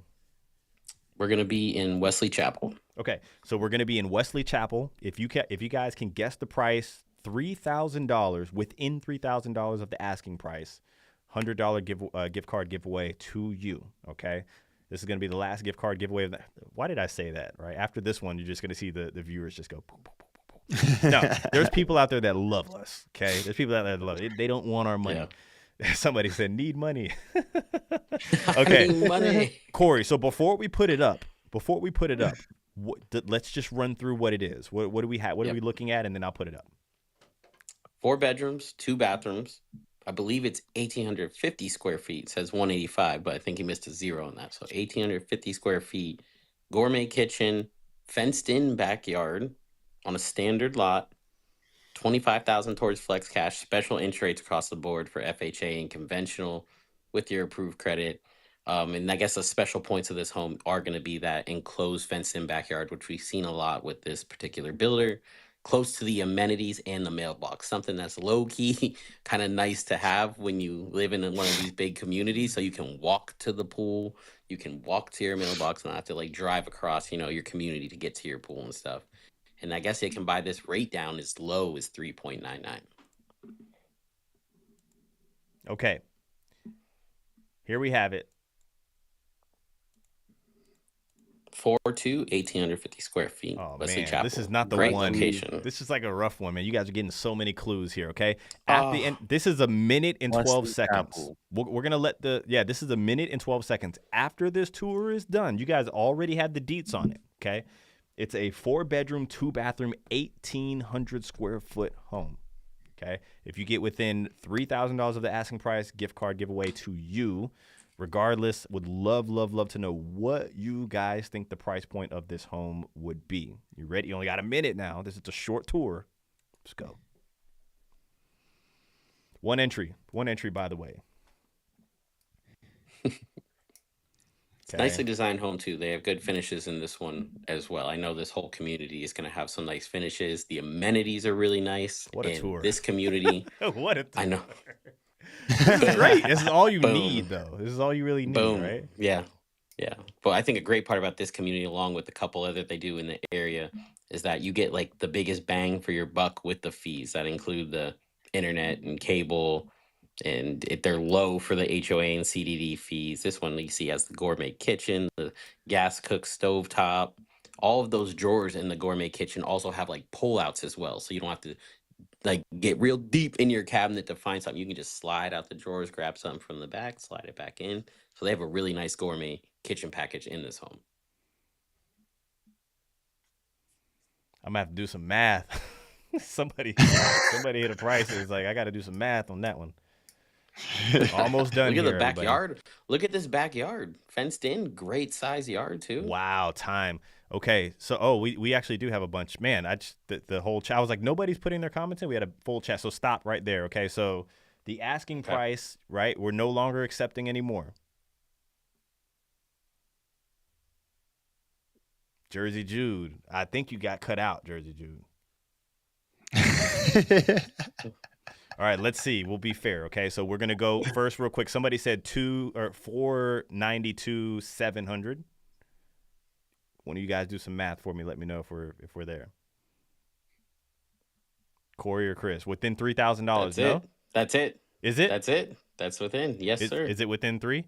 We're going to be in Wesley Chapel. Okay. So we're going to be in Wesley Chapel. If you guys can guess the price, $3,000, within $3,000 of the asking price, $100 gift card giveaway to you. Okay. This is going to be the last gift card giveaway of that. Why did I say that? Right after this one, you're just going to see the viewers just go. Boom, boom, boom, boom, boom. No, there's people out there that love us. Okay, there's people out there that love it. They don't want our money. Yeah. Somebody said need money. Okay, Need money. Corey. So before we put it up, let's just run through what it is. What do we have? What are we looking at? And then I'll put it up. 4 bedrooms, 2 bathrooms. I believe it's 1,850 square feet. It says 185, but I think he missed a 0 on that. So 1,850 square feet, gourmet kitchen, fenced-in backyard on a standard lot, $25,000 towards flex cash, special interest rates across the board for FHA and conventional with your approved credit. And I guess the special points of this home are going to be that enclosed fenced-in backyard, which we've seen a lot with this particular builder. Close to the amenities and the mailbox, something that's low-key, kind of nice to have when you live in one of these big communities. So you can walk to the pool, you can walk to your mailbox, and not have to like drive across, your community to get to your pool and stuff. And I guess they can buy this rate down as low as 3.99. Okay, here we have it. 4.2, 1,850 square feet. Oh Wesley man, Chapel. this is not the Great one. location. This is like a rough one, man. You guys are getting so many clues here. Okay, at the end, this is a minute and 12 Wesley seconds. Chapel. We're gonna let this is a minute and 12 seconds. After this tour is done, you guys already have the deets on it. Okay, it's a 4-bedroom, 2-bathroom, 1,800 square foot home. Okay, if you get within $3,000 of the asking price, gift card giveaway to you. Regardless, would love to know what you guys think the price point of this home would be. You ready? You only got a minute now. This is a short tour. Let's go. One entry, by the way. Okay. Nicely designed home too. They have good finishes in this one as well. I know this whole community is going to have some nice finishes. The amenities are really nice. What a tour. This community. What a tour. I know. This is great. This is all you need, though. This is all you really need, right? Yeah. But I think a great part about this community, along with a couple other they do in the area, is that you get like the biggest bang for your buck with the fees that include the internet and cable, and they're low for the HOA and CDD fees. This one you see has the gourmet kitchen, the gas cook stovetop. All of those drawers in the gourmet kitchen also have like pull-outs as well, so you don't have to like get real deep in your cabinet to find something. You can just slide out the drawers, grab something from the back, slide it back in. So they have a really nice gourmet kitchen package in this home. I'm gonna have to do some math. somebody hit a price. It's like I got to do some math on that one. Almost done. Look at here, the backyard. everybody. Look at this backyard, fenced in, great size yard too. Wow, time. Okay, so we actually do have a bunch. Man, the whole chat. I was like, nobody's putting their comments in. We had a full chat, so stop right there. Okay, so the asking price, right? We're no longer accepting anymore. Jersey Jude, I think you got cut out, Jersey Jude. All right, let's see. We'll be fair, okay? So we're gonna go first, real quick. Somebody said 492 700. One of you guys do some math for me. Let me know if we're there. Corey or Chris, within $3,000. No, that's it. Is it? That's it. That's within. Yes, sir. Is it within 3?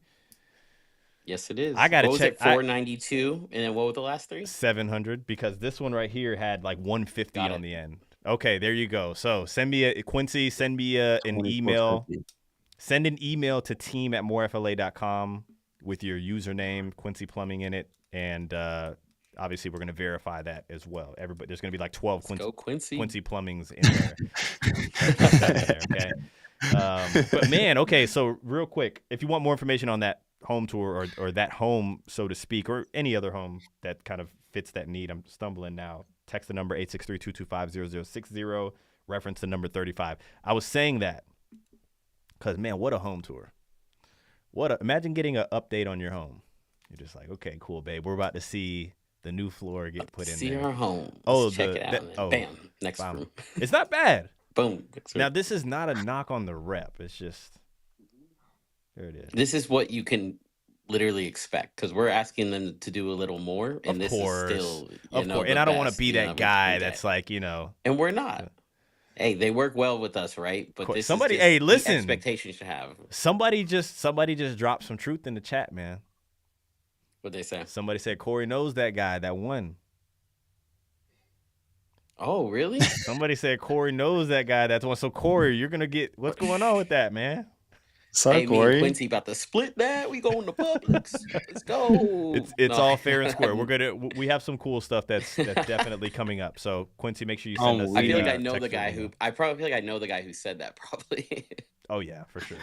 Yes, it is. I gotta check. check. 492, and then what were the last 3? 700, because this one right here had like 150 Got on it. the end. Okay, there you go. So send me Quincy. Send me an email. Send an email to team@morefla.com with your username, Quincy Plumbing, in it, and obviously we're gonna verify that as well. Everybody, there's gonna be like 12 Quincy Plumbings in there. Okay. But man, okay. So real quick, if you want more information on that home tour or that home, so to speak, or any other home that kind of fits that need, I'm stumbling now. Text the number 863-225-0060. Reference the number 35. I was saying that because, man, what a home tour. Imagine getting an update on your home. You're just like, okay, cool, babe. We're about to see the new floor get put in See there. our home. Oh, Let's check it out. And then bam, next bam. room. It's not bad. Boom. Now, this is not a knock on the rep. It's just, there it is. This is what you can literally expect because we're asking them to do a little more, and Of this course. is still, Of course. And I don't want to be that guy that's like, And we're not. Hey, they work well with us, right? But this somebody, is just listen. the expectation you should have. Somebody just dropped some truth in the chat, man. What'd they say? Somebody said Corey knows that guy that won. Oh, really? Somebody said Corey knows that guy that's one. So Corey, you're gonna get what's going on with that, man? Sorry, hey, Corey. me and Quincy about to split that. We going to Publix. Let's go. It's all fair and square. We have some cool stuff that's definitely coming up. So Quincy, make sure you send us. I feel like I know the guy who. I probably feel like I know the guy who said that. Probably. Oh yeah, for sure.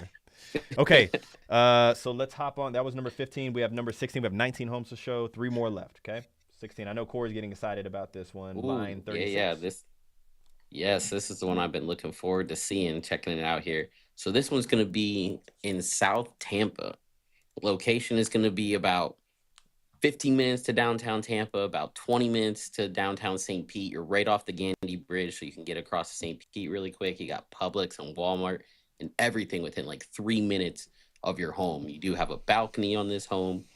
Okay, so let's hop on. That was number 15. We have number 16. We have 19 homes to show. 3 more left. Okay, 16. I know Corey's getting excited about this one. Ooh, Line 36. Yeah. This is the one I've been looking forward to seeing, checking it out here. So this one's going to be in South Tampa. Location is going to be about 15 minutes to downtown Tampa, about 20 minutes to downtown St. Pete. You're right off the Gandy Bridge, so you can get across to St. Pete really quick. You got Publix and Walmart and everything within like 3 minutes of your home. You do have a balcony on this home.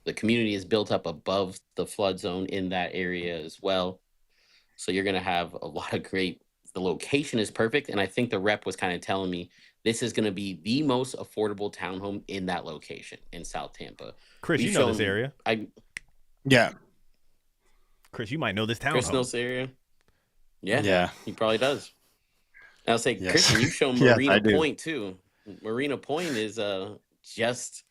The community is built up above the flood zone in that area as well. So you're going to have a lot of great, the location is perfect. And I think the rep was kind of telling me this is going to be the most affordable townhome in that location in South Tampa. Chris, you know this area. Yeah. Chris, you might know this townhome. Chris knows the area. Yeah. He probably does. And I'll say, Yes. Christian, you've shown Marina Point too. Marina Point is just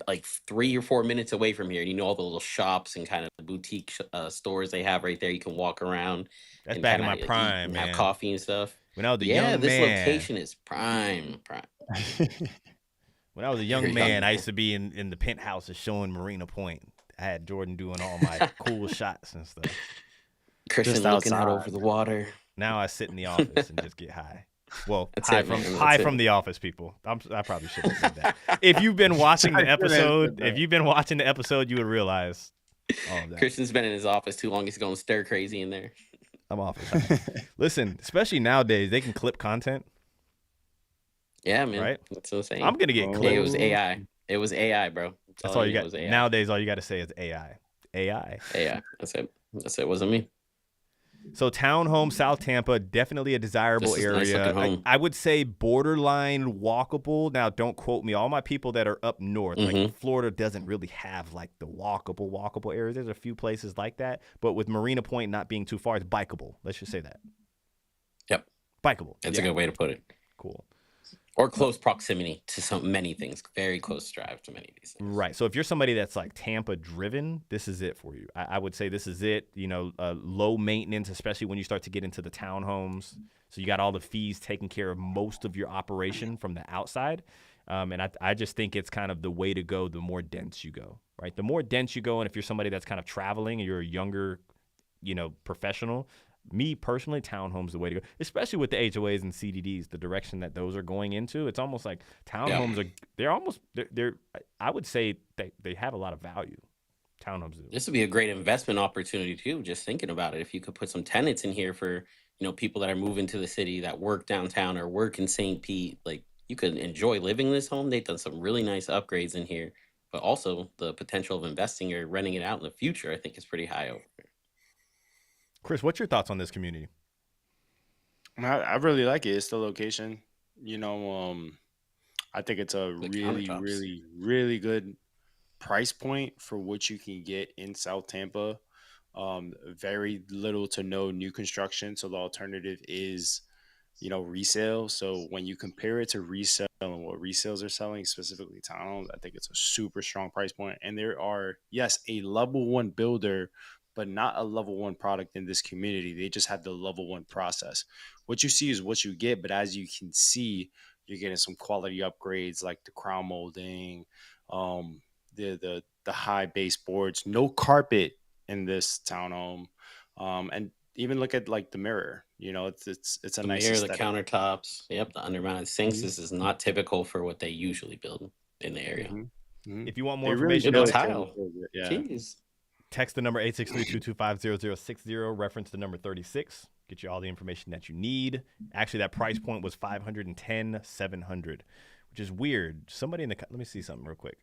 like 3 or 4 minutes away from here. You know all the little shops and kind of boutique stores they have right there. You can walk around. That's and back in my eat prime, and man. have coffee and stuff. When I was a young this man, location is prime. When I was a young man, I used to be in the penthouses showing Marina Point. I had Jordan doing all my cool shots and stuff. Christian just looking out over the water. Now I sit in the office and just get high. Well, That's high from the office, people. I probably shouldn't have said that. If you've been watching the episode, you would realize all of that. Christian's been in his office too long. He's going stir crazy in there. I'm office. Listen, especially nowadays, they can clip content. Yeah, man. Right? That's so insane. I'm gonna get clipped. Yeah, it was AI. It was AI, bro. That's all you got. Nowadays, all you got to say is AI. AI. That's it. It wasn't me. So townhome, South Tampa, definitely a desirable area. Nice I would say borderline walkable. Now, don't quote me. All my people that are up north, like Florida doesn't really have like the walkable areas. There's a few places like that. But with Marina Point not being too far, it's bikeable. Let's just say that. Yep. Bikeable. That's a good way to put it. Cool. Or close proximity to many things. Very close drive to many of these things. Right. So if you're somebody that's like Tampa driven, this is it for you. I would say this is it. Low maintenance, especially when you start to get into the townhomes. So you got all the fees taking care of most of your operation from the outside. And I just think it's kind of the way to go the more dense you go, right? The more dense you go, and if you're somebody that's kind of traveling and you're a younger, professional, me personally, townhomes the way to go, especially with the HOAs and CDDs, the direction that those are going into. It's almost like townhomes they're I would say they have a lot of value. Townhomes do. This would be a great investment opportunity too, just thinking about it. If you could put some tenants in here for, people that are moving to the city that work downtown or work in St. Pete, like you could enjoy living in this home. They've done some really nice upgrades in here, but also the potential of investing or renting it out in the future, I think is pretty high over here. Chris, what's your thoughts on this community? I really like it. It's the location. I think it's a really, really good price point for what you can get in South Tampa. Very little to no new construction. So the alternative is, resale. So when you compare it to resale and what resales are selling, specifically townhomes, I think it's a super strong price point. And there are, yes, a level 1 builder, but not a level 1 product in this community. They just have the level 1 process. What you see is what you get, but as you can see, you're getting some quality upgrades like the crown molding, the high baseboards, no carpet in this townhome, and even look at like the mirror. It's a nice mirror, aesthetic. the countertops. Yep, the undermounted sinks. This is not typical for what they usually build in the area. If you want more information, build tile. Yeah. Jeez. Text the number 863-225-0060. Reference the number 36. Get you all the information that you need. Actually, that price point was $510,700, which is weird. Somebody in the let me see something real quick.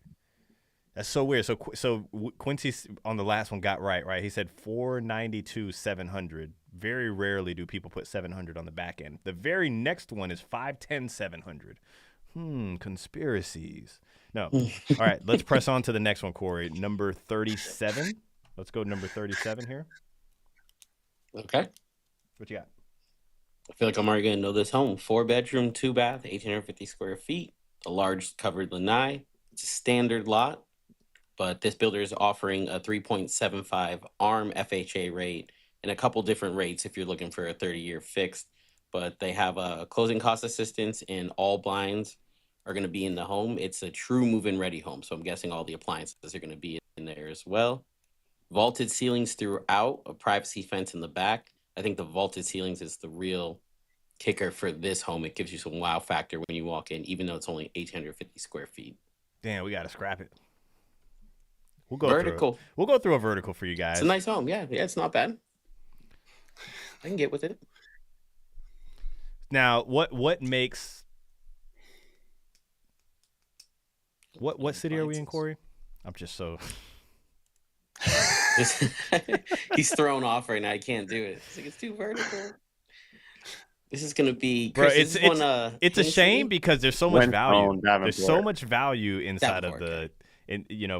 That's so weird. So Quincy on the last one got right. He said $492,700. Very rarely do people put $700 on the back end. The very next one is $510,700. Conspiracies. No. All right, let's press on to the next one, Corey. Number 37. Let's go number 37 here. Okay. What you got? I feel like I'm already going to know this home. 4-bedroom, 2-bath, 1,850 square feet. A large covered lanai. It's a standard lot, but this builder is offering a 3.75 ARM FHA rate and a couple different rates if you're looking for a 30-year fixed. But they have a closing cost assistance, and all blinds are going to be in the home. It's a true move-in ready home, so I'm guessing all the appliances are going to be in there as well. Vaulted ceilings throughout, a privacy fence in the back. I think the vaulted ceilings is the real kicker for this home. It gives you some wow factor when you walk in, even though it's only 850 square feet. Damn, we got to scrap it. We'll go Vertical. through it. We'll go through a vertical for you guys. It's a nice home. Yeah, it's not bad. I can get with it. Now, what makes what city are we in, Corey? I'm just so He's thrown off right now. He can't do it. It's like, it's too vertical. This is gonna be Bro, Chris, it's a shame because there's so much value. There's so much value inside of the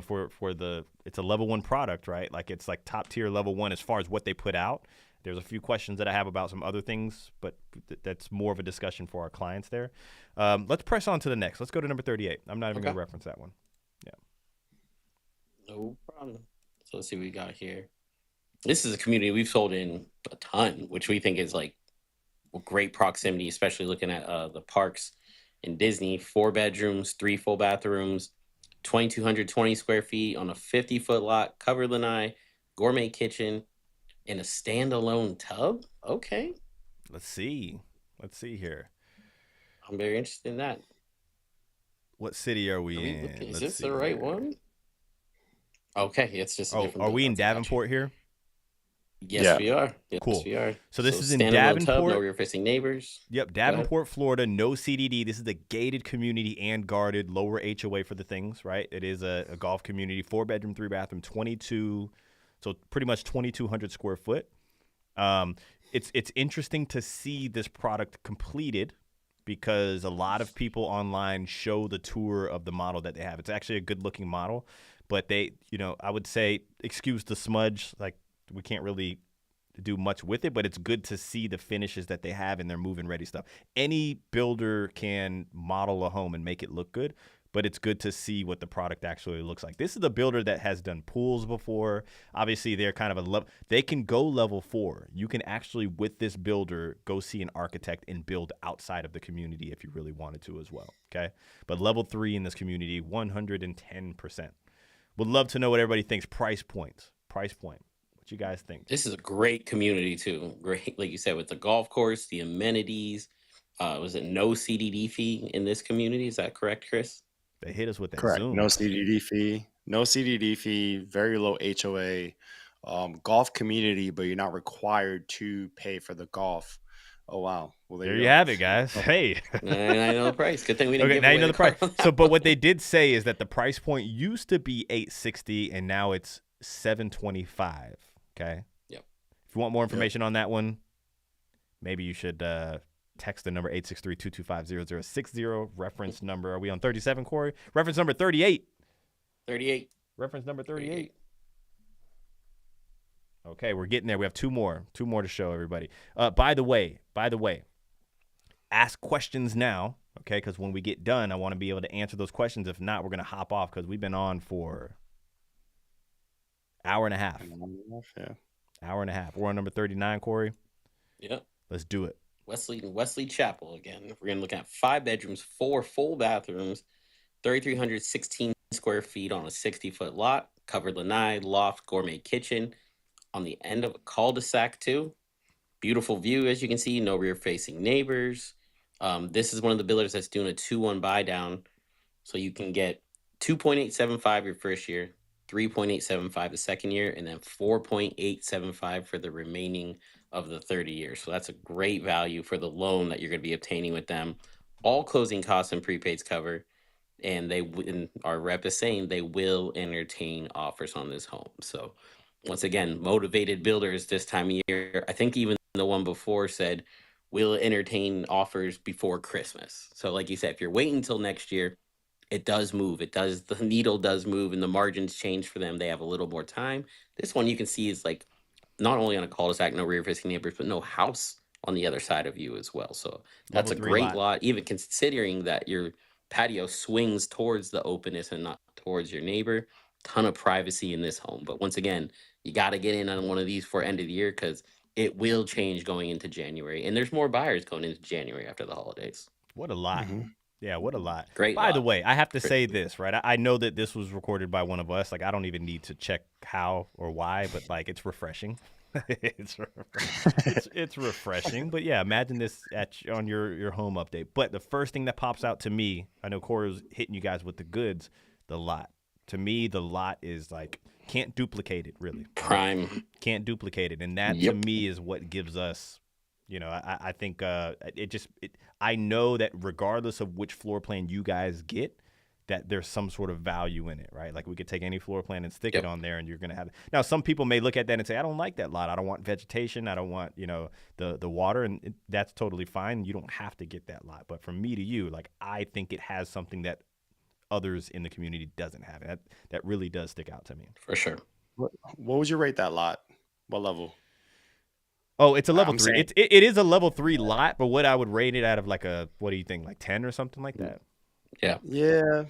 for the it's a level 1 product, right? Like it's like top tier level 1 as far as what they put out. There's a few questions that I have about some other things, but that's more of a discussion for our clients there. Let's press on to the next. Let's go to number 38. I'm not even going to reference that one. Yeah. No problem. So let's see what we got here. This is a community we've sold in a ton, which we think is like great proximity, especially looking at the parks in Disney. 4 bedrooms, 3 full bathrooms, 2,220 square feet on a 50-foot lot, covered lanai, gourmet kitchen, and a standalone tub. Okay. Let's see here. I'm very interested in that. What city are we in? Is this the right one? Okay, it's just a different. Are we in Davenport here? Yes, we are. Yes, cool. We are. So this is in Davenport. Tub, no rear-facing neighbors. Yep, Davenport, Florida. No CDD. This is a gated community and guarded, lower HOA for the things, right? It is a golf community, 4-bedroom, 3-bathroom, 22. So pretty much 2,200 square foot. It's interesting to see this product completed because a lot of people online show the tour of the model that they have. It's actually a good looking model, but they, I would say, excuse the smudge. Like we can't really do much with it, but it's good to see the finishes that they have in their move-in ready stuff. Any builder can model a home and make it look good, but it's good to see what the product actually looks like. This is a builder that has done pools before. Obviously, they're kind of they can go level 4. You can actually, with this builder, go see an architect and build outside of the community if you really wanted to as well, okay? But level 3 in this community, 110%. Would love to know what everybody thinks. Price point. What you guys think? This is a great community, too. Great, like you said, with the golf course, the amenities. Was it no CDD fee in this community? Is that correct, Chris? They hit us with that. Correct. Zoom. No CDD fee, very low HOA, golf community, but you're not required to pay for the golf. Oh, wow. Well, there you have it, guys. Hey. And I know the price. Good thing we didn't give now away you know the price. car. So, but what they did say is that the price point used to be $860 and now it's $725. Okay. Yep. If you want more information on that one, maybe you should text the number 863-225-0060. Reference number. Are we on 37, Corey? Reference number 38. 38. Reference number 38. Okay, we're getting there. We have two more to show everybody. By the way, ask questions now, okay? Because when we get done, I want to be able to answer those questions. If not, we're going to hop off because we've been on for hour and a half. Yeah. Hour and a half. We're on number 39, Corey. Yep. Let's do it. Wesley Chapel again. We're going to look at 5 bedrooms, 4 full bathrooms, 3,316 square feet on a 60-foot lot, covered lanai, loft, gourmet kitchen on the end of a cul-de-sac too. Beautiful view, as you can see, no rear-facing neighbors. This is one of the builders that's doing a 2-1 buy down, so you can get 2.875 your first year, 3.875 the second year, and then 4.875 for the remaining of the 30 years. So that's a great value for the loan that you're going to be obtaining with them. All closing costs and prepaids cover, and and our rep is saying they will entertain offers on this home. So once again, motivated builders this time of year. I think even the one before said we'll entertain offers before Christmas. So like you said, if you're waiting until next year, it does move. The needle does move and the margins change for them. They have a little more time. This one you can see is like not only on a cul-de-sac, no rear facing neighbors, but no house on the other side of you as well. So that's Level a 3 great lot. lot, even considering that your patio swings towards the openness and not towards your neighbor. Ton of privacy in this home. But once again, you got to get in on one of these for end of the year because it will change going into January. And there's more buyers going into January after the holidays. What a lot. Mm-hmm. Yeah, what a lot. Great By the lot. way, I have to say this, right? I know that this was recorded by one of us. Like, I don't even need to check how or why, but like, it's refreshing. it's refreshing. But yeah, imagine this on your home update. But the first thing that pops out to me, I know Corey's hitting you guys with the goods, the lot. To me, the lot is like can't duplicate it really. Prime. Can't duplicate it, and that to Yep. me is what gives us. I think I know that regardless of which floor plan you guys get, that there's some sort of value in it, right? Like we could take any floor plan and stick it on there, and you're gonna have it. Now, some people may look at that and say, "I don't like that lot. I don't want vegetation. I don't want the water," and that's totally fine. You don't have to get that lot. But from me to you, like I think it has something that others in the community doesn't have. That really does stick out to me. For sure. What would you rate that lot? What level? Oh, it's a level I'm 3. saying, It is a level 3 lot, but what I would rate it out of like what do you think, like 10 or something like that? yeah,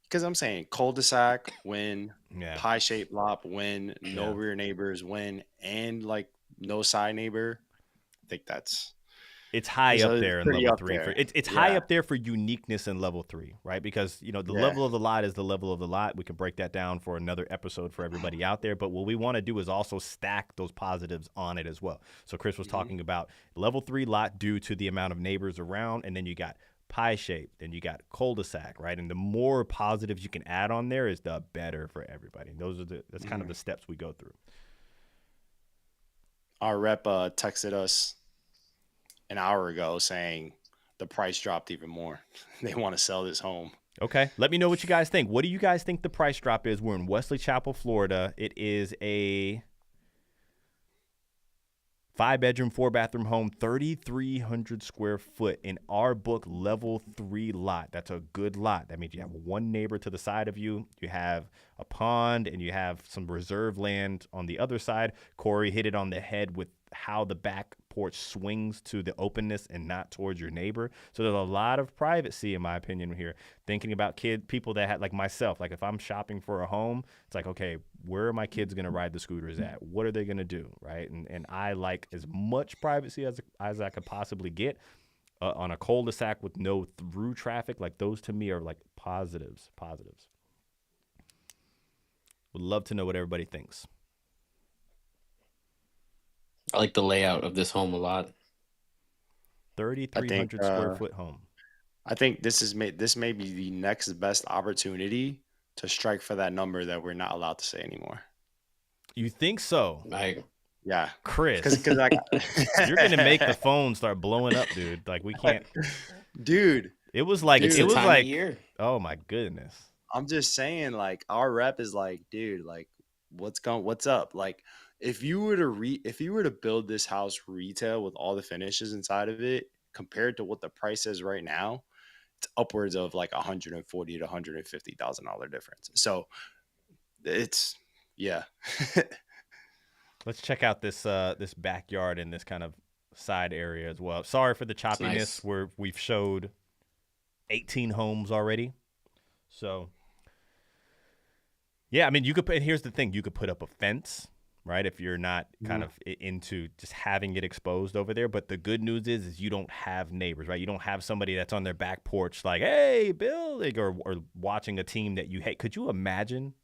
because I'm saying cul-de-sac win, Yeah. pie-shaped lot win, no Yeah. rear neighbors win, and like no side neighbor. I think It's high up there in pretty level up 3. there. It's high up there for uniqueness in level 3, right? Because the Yeah. level of the lot is the level of the lot. We can break that down for another episode for everybody out there. But what we want to do is also stack those positives on it as well. So Chris was talking about level 3 lot due to the amount of neighbors around, and then you got pie shape, then you got cul-de-sac, right? And the more positives you can add on there is the better for everybody. And that's kind of the steps we go through. Our rep texted us an hour ago saying the price dropped even more. They want to sell this home. Okay. Let me know what you guys think. What do you guys think the price drop is? We're in Wesley Chapel, Florida. It is a 5-bedroom, 4-bathroom home, 3,300 square foot in our book level 3 lot. That's a good lot. That means you have one neighbor to the side of you. You have a pond and you have some reserve land on the other side. Corey hit it on the head with how the back porch swings to the openness and not towards your neighbor. So there's a lot of privacy, in my opinion, here. Thinking about people that had, like myself, like if I'm shopping for a home, it's like, okay, where are my kids going to ride the scooters at? What are they going to do, right? And I like as much privacy as I could possibly get on a cul-de-sac with no through traffic. Like those to me are like positives. Would love to know what everybody thinks. I like the layout of this home a lot. 3,300 square foot home. I think this may be the next best opportunity to strike for that number that we're not allowed to say anymore. You think so? Yeah, Chris, because you're gonna make the phone start blowing up, dude. Like we can't, dude. It was like It's the time of year. Oh my goodness. I'm just saying, like our rep is like, dude, like what's up? Like if you were to build this house retail with all the finishes inside of it, compared to what the price is right now, it's upwards of like $140,000 to $150,000 difference. So it's Let's check out this backyard and this kind of side area as well. Sorry for the choppiness. Nice. We've showed 18 homes already. So yeah, I mean and here's the thing, you could put up a fence, right? If you're not kind of into just having it exposed over there. But the good news is you don't have neighbors, right? You don't have somebody that's on their back porch like, hey, Bill, or watching a team that you hate. Could you imagine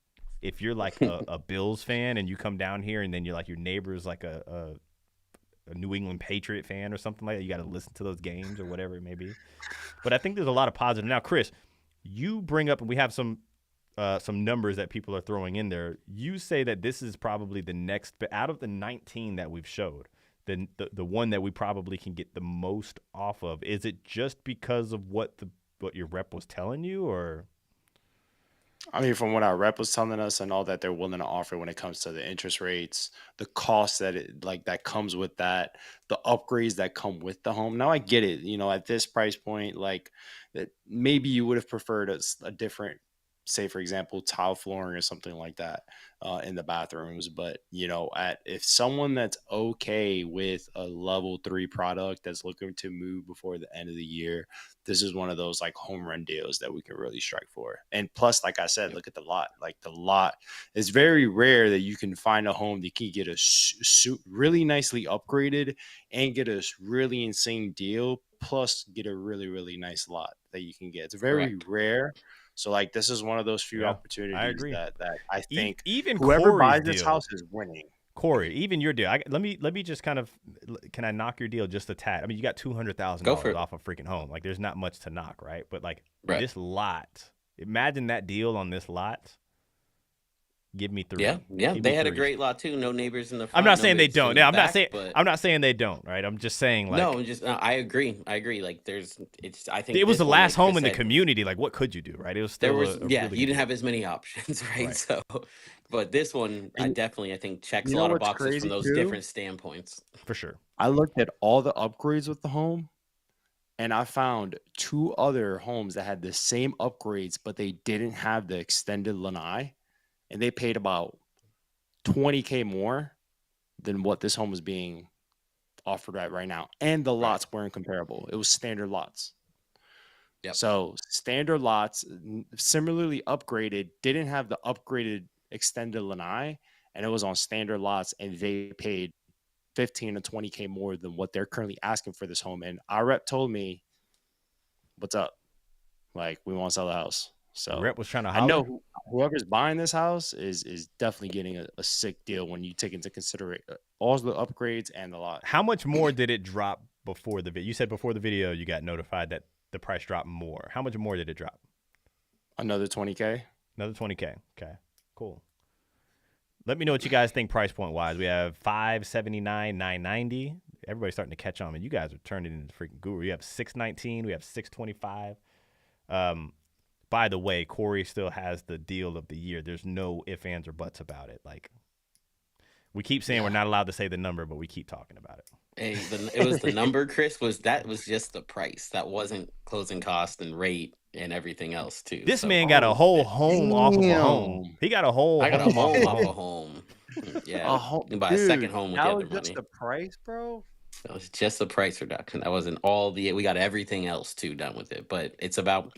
if you're like a Bills fan and you come down here and then you're like your neighbor is like a New England Patriot fan or something like that? You got to listen to those games or whatever it may be. But I think there's a lot of positive. Now, Chris, you bring up, and we have some some numbers that people are throwing in there. You say that this is probably the next, but out of the 19 that we've showed, the one that we probably can get the most off of. Is it just because of what your rep was telling you, or? I mean, from what our rep was telling us and all that they're willing to offer when it comes to the interest rates, the cost that comes with that, the upgrades that come with the home. Now I get it, at this price point, like that maybe you would have preferred a different, say for example, tile flooring or something like that in the bathrooms. But if someone that's okay with a level 3 product that's looking to move before the end of the year, this is one of those like home run deals that we can really strike for. And plus, like I said, look at the lot. Like the lot, it's very rare that you can find a home that can get a really nicely upgraded and get a really insane deal, plus get a really, really nice lot that you can get. It's very rare. So like this is one of those few I opportunities agree. that I think Even whoever Corey's buys this deal, house is winning. Corey, even your deal. Let me just kind of, can I knock your deal just a tad? I mean, you got $200,000 off a freaking home. Like, there's not much to knock, right? But like this lot, imagine that deal on this lot. Give me 3. Yeah. They had a great lot too. No neighbors in the front. I'm not saying they don't. Yeah, I'm not saying they don't. Right? I'm just saying like. No, I agree. Like I think it was the last home in the said, community. Like, what could you do? Right? It was still you didn't have as many options, right? So, but this one, I think checks a lot of boxes from those different standpoints. For sure. I looked at all the upgrades with the home, and I found 2 other homes that had the same upgrades, but they didn't have the extended lanai, and they paid about $20K more than what this home was being offered at right now. And the lots weren't comparable. It was standard lots. Yep. So standard lots, similarly upgraded, didn't have the upgraded extended lanai, and it was on standard lots, and they paid 15 to 20K more than what they're currently asking for this home. And our rep told me, what's up? Like, we want to sell the house. So the rep was trying to holler. I know whoever's buying this house is definitely getting a sick deal when you take into consideration all the upgrades and the lot. How much more did it drop before the video? You said before the video you got notified that the price dropped more. How much more did it drop? Another 20K. Another 20K. Okay, cool. Let me know what you guys think price point wise. We have 579, 990. Everybody's starting to catch on, and you guys are turning into freaking guru. You have 619. We have 625. By the way, Corey still has the deal of the year. There's no ifs, ands, or buts about it. Like, we keep saying we're not allowed to say the number, but we keep talking about it. Hey, it was the number, Chris. Was just the price. That wasn't closing cost and rate and everything else too. This man got a whole home off of a home. He got a whole. I got a home off a home. Yeah, and buy a second home with the other money. That was just the price, bro. That was just the price reduction. That wasn't all the. We got everything else too done with it. But it's about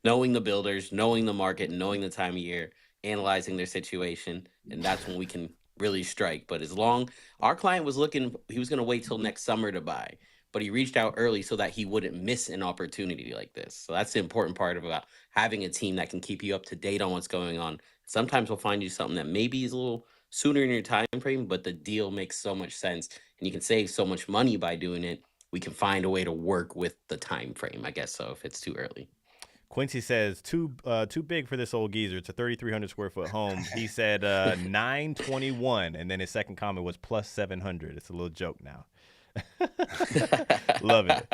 knowing the builders, knowing the market, knowing the time of year, analyzing their situation, and that's when we can really strike. But as long our client was looking, he was going to wait till next summer to buy, but he reached out early so that he wouldn't miss an opportunity like this. So that's the important part about having a team that can keep you up to date on what's going on. Sometimes we'll find you something that maybe is a little sooner in your time frame, but the deal makes so much sense and you can save so much money by doing it. We can find a way to work with the time frame, I guess so, if it's too early. Quincy says too big for this old geezer. It's a 3,300 square foot home. He said 921, and then his second comment was plus 700. It's a little joke now. Love it.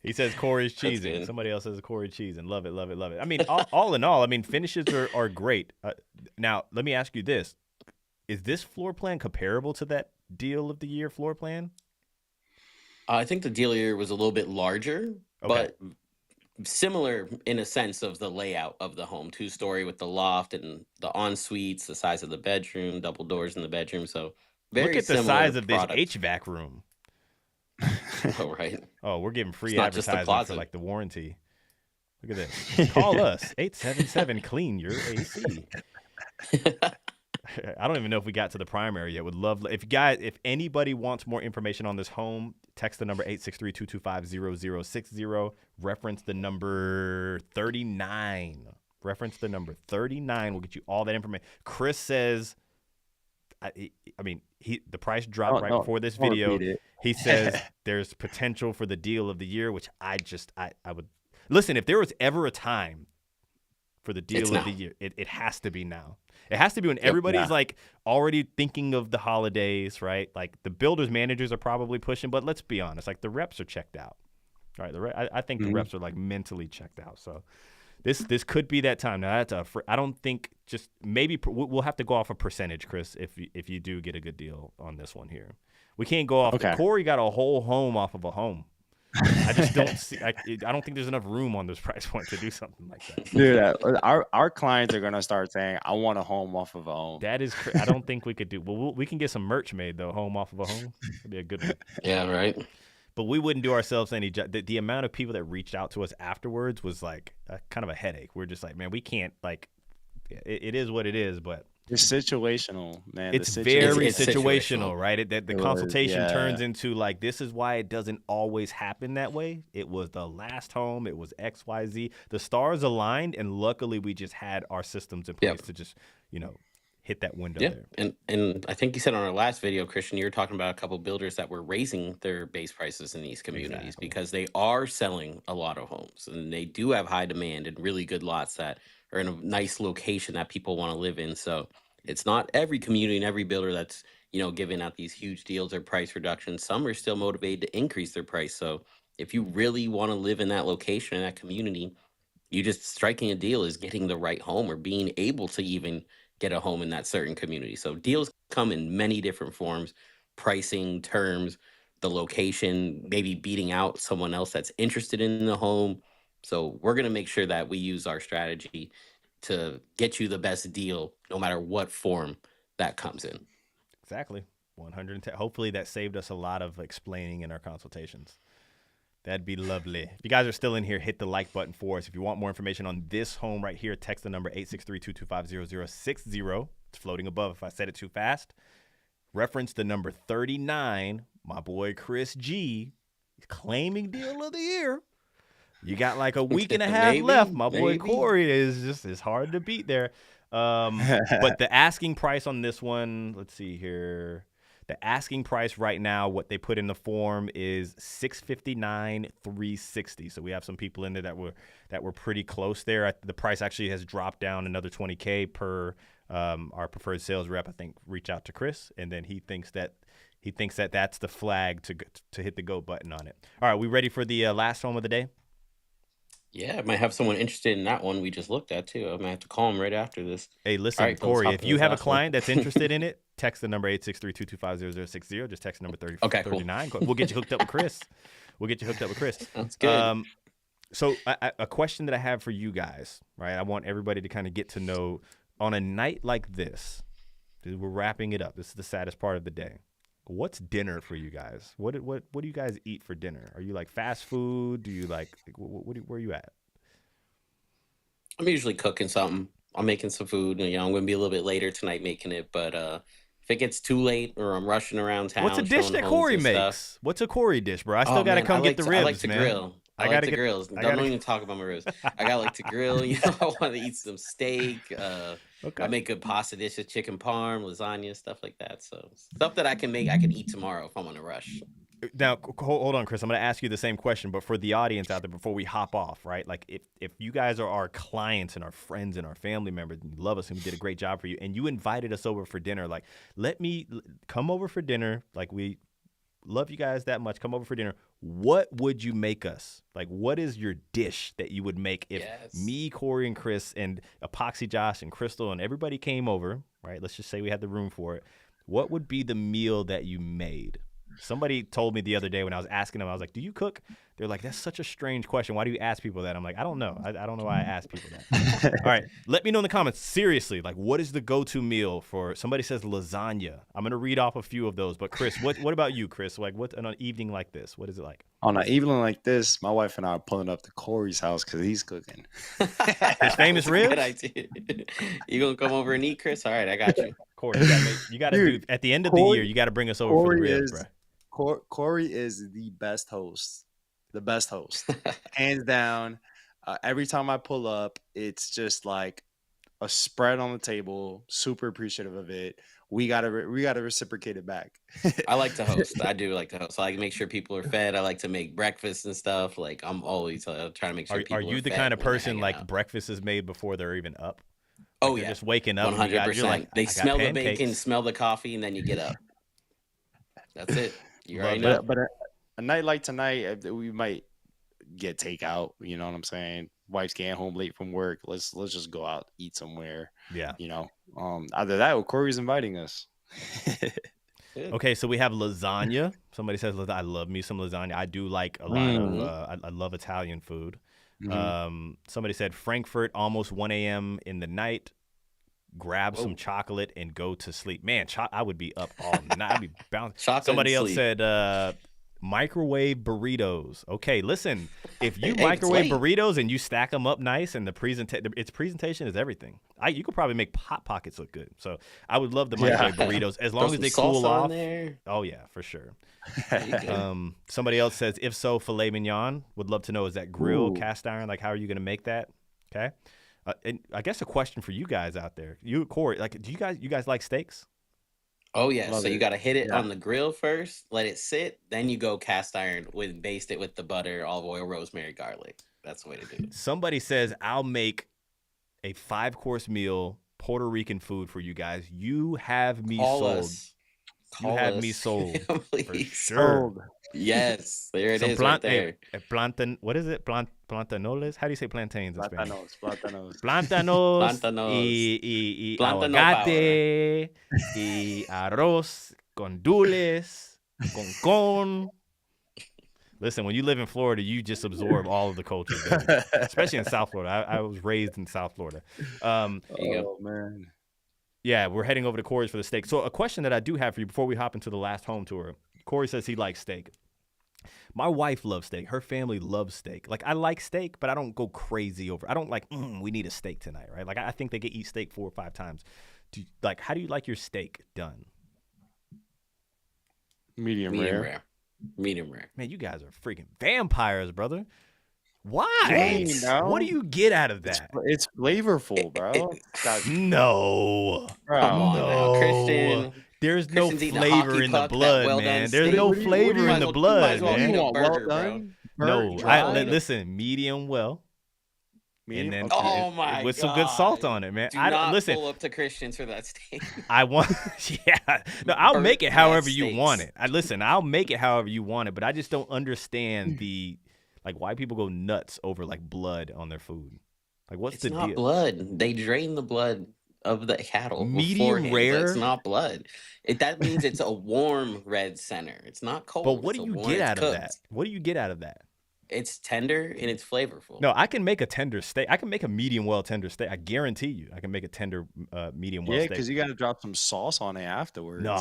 He says Corey's cheesing. Somebody else says Corey cheesing. Love it, love it, love it. I mean, all in all, I mean, finishes are great. Now, let me ask you this: is this floor plan comparable to that deal of the year floor plan? I think the deal of the year was a little bit larger, but similar in a sense of the layout of the home. 2-story with the loft and the en-suites, the size of the bedroom, double doors in the bedroom. So very look at the size of this HVAC room. Oh, right. Oh, we're giving free advertising for like the warranty. Look at this. Call us 877 clean your AC. I don't even know if we got to the primary yet. Would love if anybody wants more information on this home, text the number 863-225-0060. Reference the number 39. Reference the number 39. We'll get you all that information. Chris says, I mean, the price dropped before this video. He says there's potential for the deal of the year, which I would listen. If there was ever a time for the deal It's of now. the year. It has to be now. It has to be when Yep. everybody's Yeah. like already thinking of the holidays, right? Like the builders managers are probably pushing, but let's be honest, like the reps are checked out. All right, I think the Mhm. reps are like mentally checked out. So this could be that time. Now I don't think just maybe we'll have to go off a percentage, Chris, if you do get a good deal on this one here. We can't go off Okay. Corey got a whole home off of a home. I just don't see. I don't think there's enough room on this price point to do something like that. Dude, our clients are gonna start saying, "I want a home off of a home." That is, I don't think we could do. Well, we can get some merch made though. Home off of a home, that'd be a good one. Yeah, right. But we wouldn't do ourselves any. The amount of people that reached out to us afterwards was like kind of a headache. We're just like, man, we can't. Like, it is what it is. But It's situational, man. it's The very It's situational, situational. right? The It was, consultation turns yeah. into like, this is why it doesn't always happen that way. It was the last home. It was XYZ. The stars aligned, and luckily we just had our systems in place Yep. to just, hit that window Yeah, there. and I think you said on our last video, Christian, you were talking about a couple builders that were raising their base prices in these communities Exactly. because they are selling a lot of homes and they do have high demand and really good lots that are in a nice location that people want to live in. So it's not every community and every builder that's giving out these huge deals or price reductions. Some are still motivated to increase their price. So if you really want to live in that location in that community, you just striking a deal is getting the right home or being able to even get a home in that certain community. So deals come in many different forms, pricing, terms, the location, maybe beating out someone else that's interested in the home. So we're going to make sure that we use our strategy to get you the best deal no matter what form that comes in. Exactly. 110. Hopefully that saved us a lot of explaining in our consultations. That'd be lovely. If you guys are still in here, hit the like button for us. If you want more information on this home right here, text the number 863-225-0060. It's floating above if I said it too fast. Reference the number 39. My boy Chris G. claiming deal of the year. You got like a week and a half left. My boy Corey is hard to beat there. But the asking price on this one, let's see here. The asking price right now, what they put in the form is $659,360. So we have some people in there that were pretty close there. The price actually has dropped down another $20K per our preferred sales rep. I think reach out to Chris, and then he thinks that that's the flag to hit the go button on it. All right, we ready for the last home of the day? Yeah, I might have someone interested in that one we just looked at too. I might have to call him right after this. Hey, listen, right, Corey, if you have a client that's interested in in it, text the number 863-225-0060. Just text the number 30, Okay, cool. 39. We'll get you hooked up with Chris. Sounds good. So a question that I have for you guys, right? I want everybody to kind of get to know on a night like this. We're wrapping it up. This is the saddest part of the day. What's dinner for you guys? What do you guys eat for dinner? Are you like fast food? Do you like where are you at? I'm usually cooking something. I'm making some food. I'm going to be a little bit later tonight making it. But if it gets too late or I'm rushing around town, What's a dish that Corey makes? What's a Corey dish, bro? I still got to come get the ribs, I like to man. grill. I like to grill. Don't even talk about my ribs. I like to grill. I want to eat some steak. Okay. I make good pasta dishes, chicken parm, lasagna, stuff like that. So stuff that I can eat tomorrow if I'm on a rush. Now, hold on, Chris. I'm going to ask you the same question, but for the audience out there before we hop off, right? Like if you guys are our clients and our friends and our family members and you love us and we did a great job for you and you invited us over for dinner, like let me come over for dinner. Like we love you guys that much. Come over for dinner. What would you make us? Like what is your dish that you would make if me, Corey, and Chris and Epoxy Josh and Crystal and everybody came over, right? Let's just say we had the room for it. What would be the meal that you made? Somebody told me the other day when I was asking them, I was like, do you cook? They're like, that's such a strange question. Why do you ask people that? I'm like, I don't know. I don't know why I ask people that. All right. Let me know in the comments. Seriously, like what is the go-to meal for somebody says lasagna? I'm going to read off a few of those. But Chris, what about you, Chris? Like what on an evening like this? What is it like? On an evening like this, my wife and I are pulling up to Corey's house because he's cooking. His famous ribs? Good idea. You going to come over and eat, Chris? All right, I got you. Corey, you got to do at the end of the year, you got to bring us over for the ribs, bro. Corey is the best host, hands down. Every time I pull up, it's just like a spread on the table. Super appreciative of it. we gotta reciprocate it back. I like to host. I do like to host. I like to make sure people are fed. I like to make breakfast and stuff. Like I'm always trying to make sure Are people you are the fed kind of when they're person hanging like out. breakfast is made before they're even up? Like Oh they're yeah, just waking up and you're 100%. like, They I got smell the bacon, pancakes. smell the coffee, and then you get up. That's it. You Love already that. know. But a night like tonight, we might get takeout. You know what I'm saying? Wife's getting home late from work. Let's just go out, eat somewhere. Yeah. You know, either that or Corey's inviting us. Good. Okay, so we have lasagna. Somebody says I love me some lasagna. I do like a lot of I love Italian food. Somebody said Frankfurt almost 1 a.m. in the night. Grab some chocolate and go to sleep. Man, I would be up all night. I'd be bouncing. Chocolate Somebody and else sleep. said microwave burritos. Okay, listen, if you Hey, microwave it's late. burritos and you stack them up nice and its presentation is everything. You could probably make Hot Pockets look good. So I would love the microwave burritos as long Throw as they some cool salsa off. in there. Oh yeah, for sure. There you go. Somebody else says, if so, filet mignon. Would love to know, is that grill, Ooh. cast iron? Like, how are you going to make that? Okay. And I guess a question for you guys out there, you, Corey, like, you guys like steaks? Oh yeah, Love so you it. got to hit it Yeah. on the grill first, let it sit, then you go cast iron baste it with the butter, olive oil, rosemary, garlic. That's the way to do it. Somebody says, I'll make a 5-course meal, Puerto Rican food for you guys. You have me Call sold. us. You Call have us. me sold. For Please. sure. Sold. Yes, there it Some is right there. what is it? Plantanoles? How do you say plantains in Spanish? Plátanos. Plátanos Plantanos. y Plátano aguacate y arroz con dulces, con. Listen, when you live in Florida, you just absorb all of the cultures, especially in South Florida. I was raised in South Florida. There you go. Oh man. Yeah, we're heading over to Corey's for the steak. So a question that I do have for you before we hop into the last home tour. Corey says he likes steak. My wife loves steak. Her family loves steak. Like, I like steak, but I don't go crazy over. I don't like, we need a steak tonight, right? Like, I think they could eat steak 4 or 5 times. How do you like your steak done? Medium rare. Medium rare. Man, you guys are freaking vampires, brother. Why? Dang, bro. What do you get out of that? It's flavorful, bro. No. Bro. Come on No. now, Christian. There's no Christian's eating a flavor hockey in the puck, that blood, well-done man. There's steak. no What do you- flavor you might in the as well- you might as blood, well man. eat a want burger, well bro. done? No, Dry? listen, medium well. Medium? And then Okay. Oh my with some good salt God. on it, man. Do I don't not listen. pull up to Christian's for that steak. I want, yeah. No, I'll make it Burnt however red you steaks. want it. I'll make it however you want it. But I just don't understand why people go nuts over like blood on their food. Like, what's It's the not deal? blood. They drain the blood of the cattle. Medium beforehand. rare? It's not blood. That means it's a warm red center. It's not cold. But what It's do a you warm- get it's out of cooked. that? What do you get out of that? It's tender and it's flavorful. No, I can make a tender steak. I can make a medium well tender steak. I guarantee you, I can make a tender medium well Yeah, steak. because you got to drop some sauce on it afterwards. No,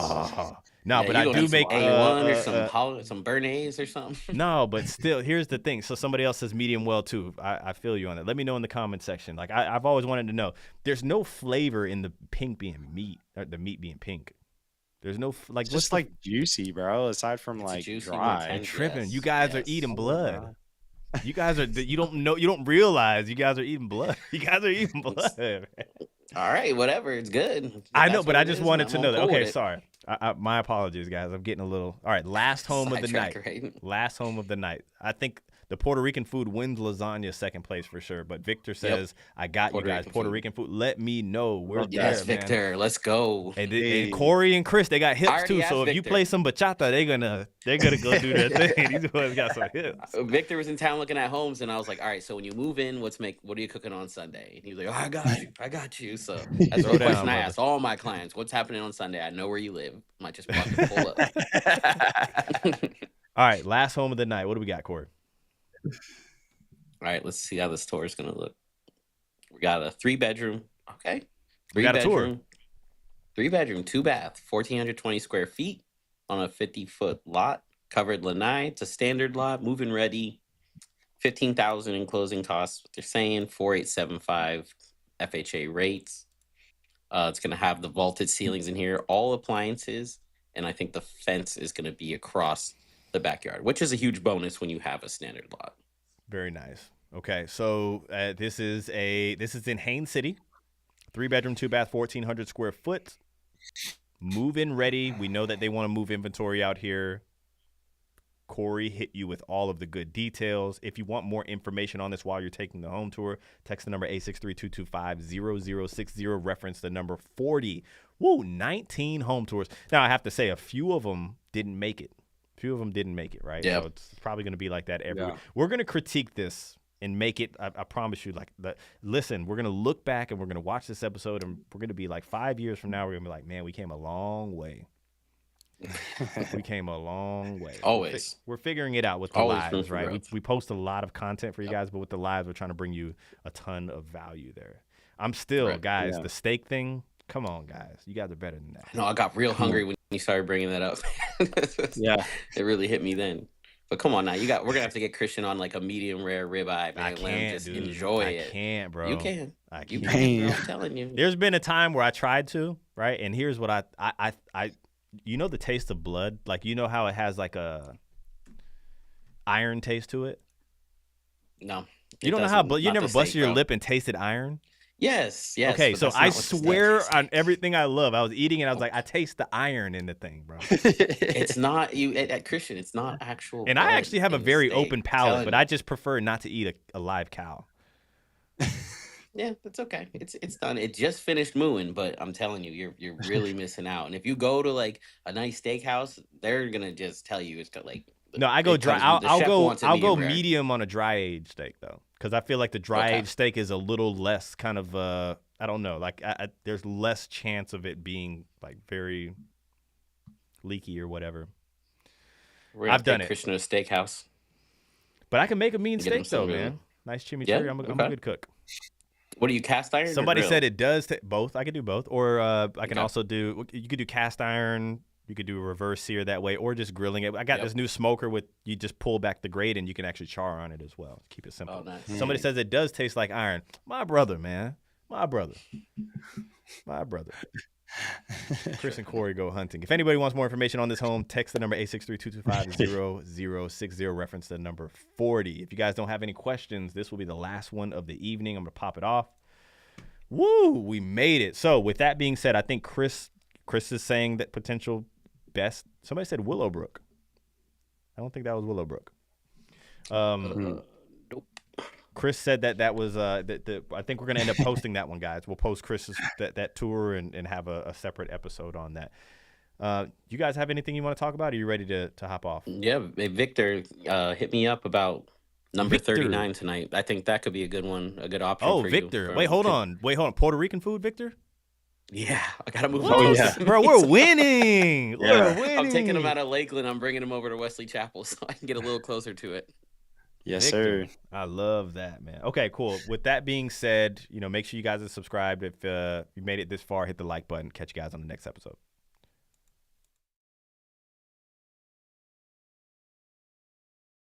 Yeah, but you I gonna do need some make A1 or some Bernays or something. No, but still, here's the thing. So somebody else says medium well too. I feel you on that. Let me know in the comment section. Like I've always wanted to know. There's no flavor in the pink being meat, or the meat being pink. There's no like. It's just like juicy, bro. Aside from It's like juicy, more dry. tender. tripping. Yes, You guys are yes. eating Oh, blood. God. You guys are. You don't know. You don't realize you guys are eating blood. You guys are eating blood. All right, whatever. It's good. I know, That's but what I it just is, wanted and to I'm know that. cool Okay, with it. sorry. My apologies, guys. I'm getting a little. All right, last home of the night. Sidetrack, right? Last home of the night. I think the Puerto Rican food wins lasagna second place for sure. But Victor says, I got Puerto you guys. Rican Puerto food. Rican food. Let me know. We're Yes, there, man. Victor. Let's go. And Hey. Corey and Chris, they got I hips already too. So asked if you Victor. play some bachata, they're gonna go do their thing. These boys got some hips. Victor was in town looking at homes, and I was like, "All right, so when you move in, what are you cooking on Sunday?" And he was like, "Oh, I got you." So that's Throw the down, question I brother. asked all my clients: "What's happening on Sunday? I know where you live. Might just walk and pull up." All right, last home of the night. What do we got, Corey? All right, let's see how this tour is gonna look. We got a 3-bedroom. Okay, We got a tour. 3-bedroom, 2-bath, 1,420 square feet on a 50-foot lot. Covered lanai. It's a standard lot, move-in ready. 15,000 in closing costs. What they're saying 4,875 FHA rates. It's gonna have the vaulted ceilings in here, all appliances, and I think the fence is gonna be across the backyard, which is a huge bonus when you have a standard lot. Very nice. Okay, so this is in Haines City, 3-bedroom, 2-bath, 1,400 square foot. Move-in ready. We know that they want to move inventory out here. Corey hit you with all of the good details. If you want more information on this while you're taking the home tour, text the number 863-225-0060. Reference the number 40. Woo, 19 home tours. Now, I have to say, a few of them didn't make it. Right? Yeah. So it's probably going to be like that every week. Yeah. We're going to critique this and make it, I promise you, like, listen, we're going to look back and we're going to watch this episode and we're going to be like 5 years from now, we're going to be like, man, we came a long way. We came a long way. Always. We're figuring it out with the Always room lives, for right? growth. We post a lot of content for you guys, but with the lives, we're trying to bring you a ton of value there. I'm still, Right. guys, Yeah. the steak thing, come on, guys. You guys are better than that. No, I got real hungry when you started bringing that up. Yeah. It really hit me then. But come on now, we're gonna have to get Christian on like a medium rare ribeye, man. I Let him can't, just dude. enjoy I it. can't, bro. You can. I You can't. can. Bro, I'm telling you. There's been a time where I tried to, right? And here's what I you know the taste of blood? Like, you know how it has like a iron taste to it? No. You don't know how blood, you never busted your lip and tasted iron? Yes. Okay, but so that's I not what the swear steak on everything I love, I was eating and I was like, I taste the iron in the thing, bro. is. It's not you at Christian, it's not actual And I blood actually have a in the very steak, open I'm palate, telling but you. I just prefer not to eat a live cow. Yeah, that's okay. It's done. It just finished mooing, but I'm telling you, you're really missing out. And if you go to like a nice steakhouse, they're gonna just tell you it's got like No, I go it dry. comes- the I'll chef go. wants it I'll go medium rare. medium on a dry aged steak though, because I feel like the dry Okay. aged steak is a little less kind of. I don't know. Like there's less chance of it being like very leaky or whatever. We're gonna I've done take it. Christian to a steakhouse. But I can make a mean Get him steak though, some man. really- Nice chimichurri. Yeah? I'm a Okay. good cook. What do you cast iron? or Somebody grill? said it does both. I could do both, or I can Okay. also do. You could do cast iron. You could do a reverse sear that way, or just grilling it. I got Yep. this new smoker with you just pull back the grate and you can actually char on it as well. Keep it simple. Oh, nice. Somebody says it does taste like iron. My brother, man. My brother. My brother. Chris and Corey go hunting. If anybody wants more information on this home, text the number 863-225-0060. Reference the number 40. If you guys don't have any questions, this will be the last one of the evening. I'm going to pop it off. Woo, we made it. So with that being said, I think Chris is saying that potential best. Somebody said Willowbrook. I don't think that was Willowbrook. Nope. Chris said that was I think we're gonna end up posting that one, guys. We'll post Chris's that tour and have a separate episode on that. You guys have anything you want to talk about? Are you ready to hop off? Yeah, Victor hit me up about number Victor. 39 tonight. I think that could be a good one, a good option. Oh, for Victor. You. Wait, hold on. Puerto Rican food, Victor? Yeah, I gotta move What? on. yeah. Bro, we're winning. We're winning. I'm taking him out of Lakeland. I'm bringing him over to Wesley Chapel so I can get a little closer to it. Yes, Victor. sir. I love that, man. Okay, cool. With that being said, make sure you guys are subscribed. If you made it this far, hit the like button. Catch you guys on the next episode.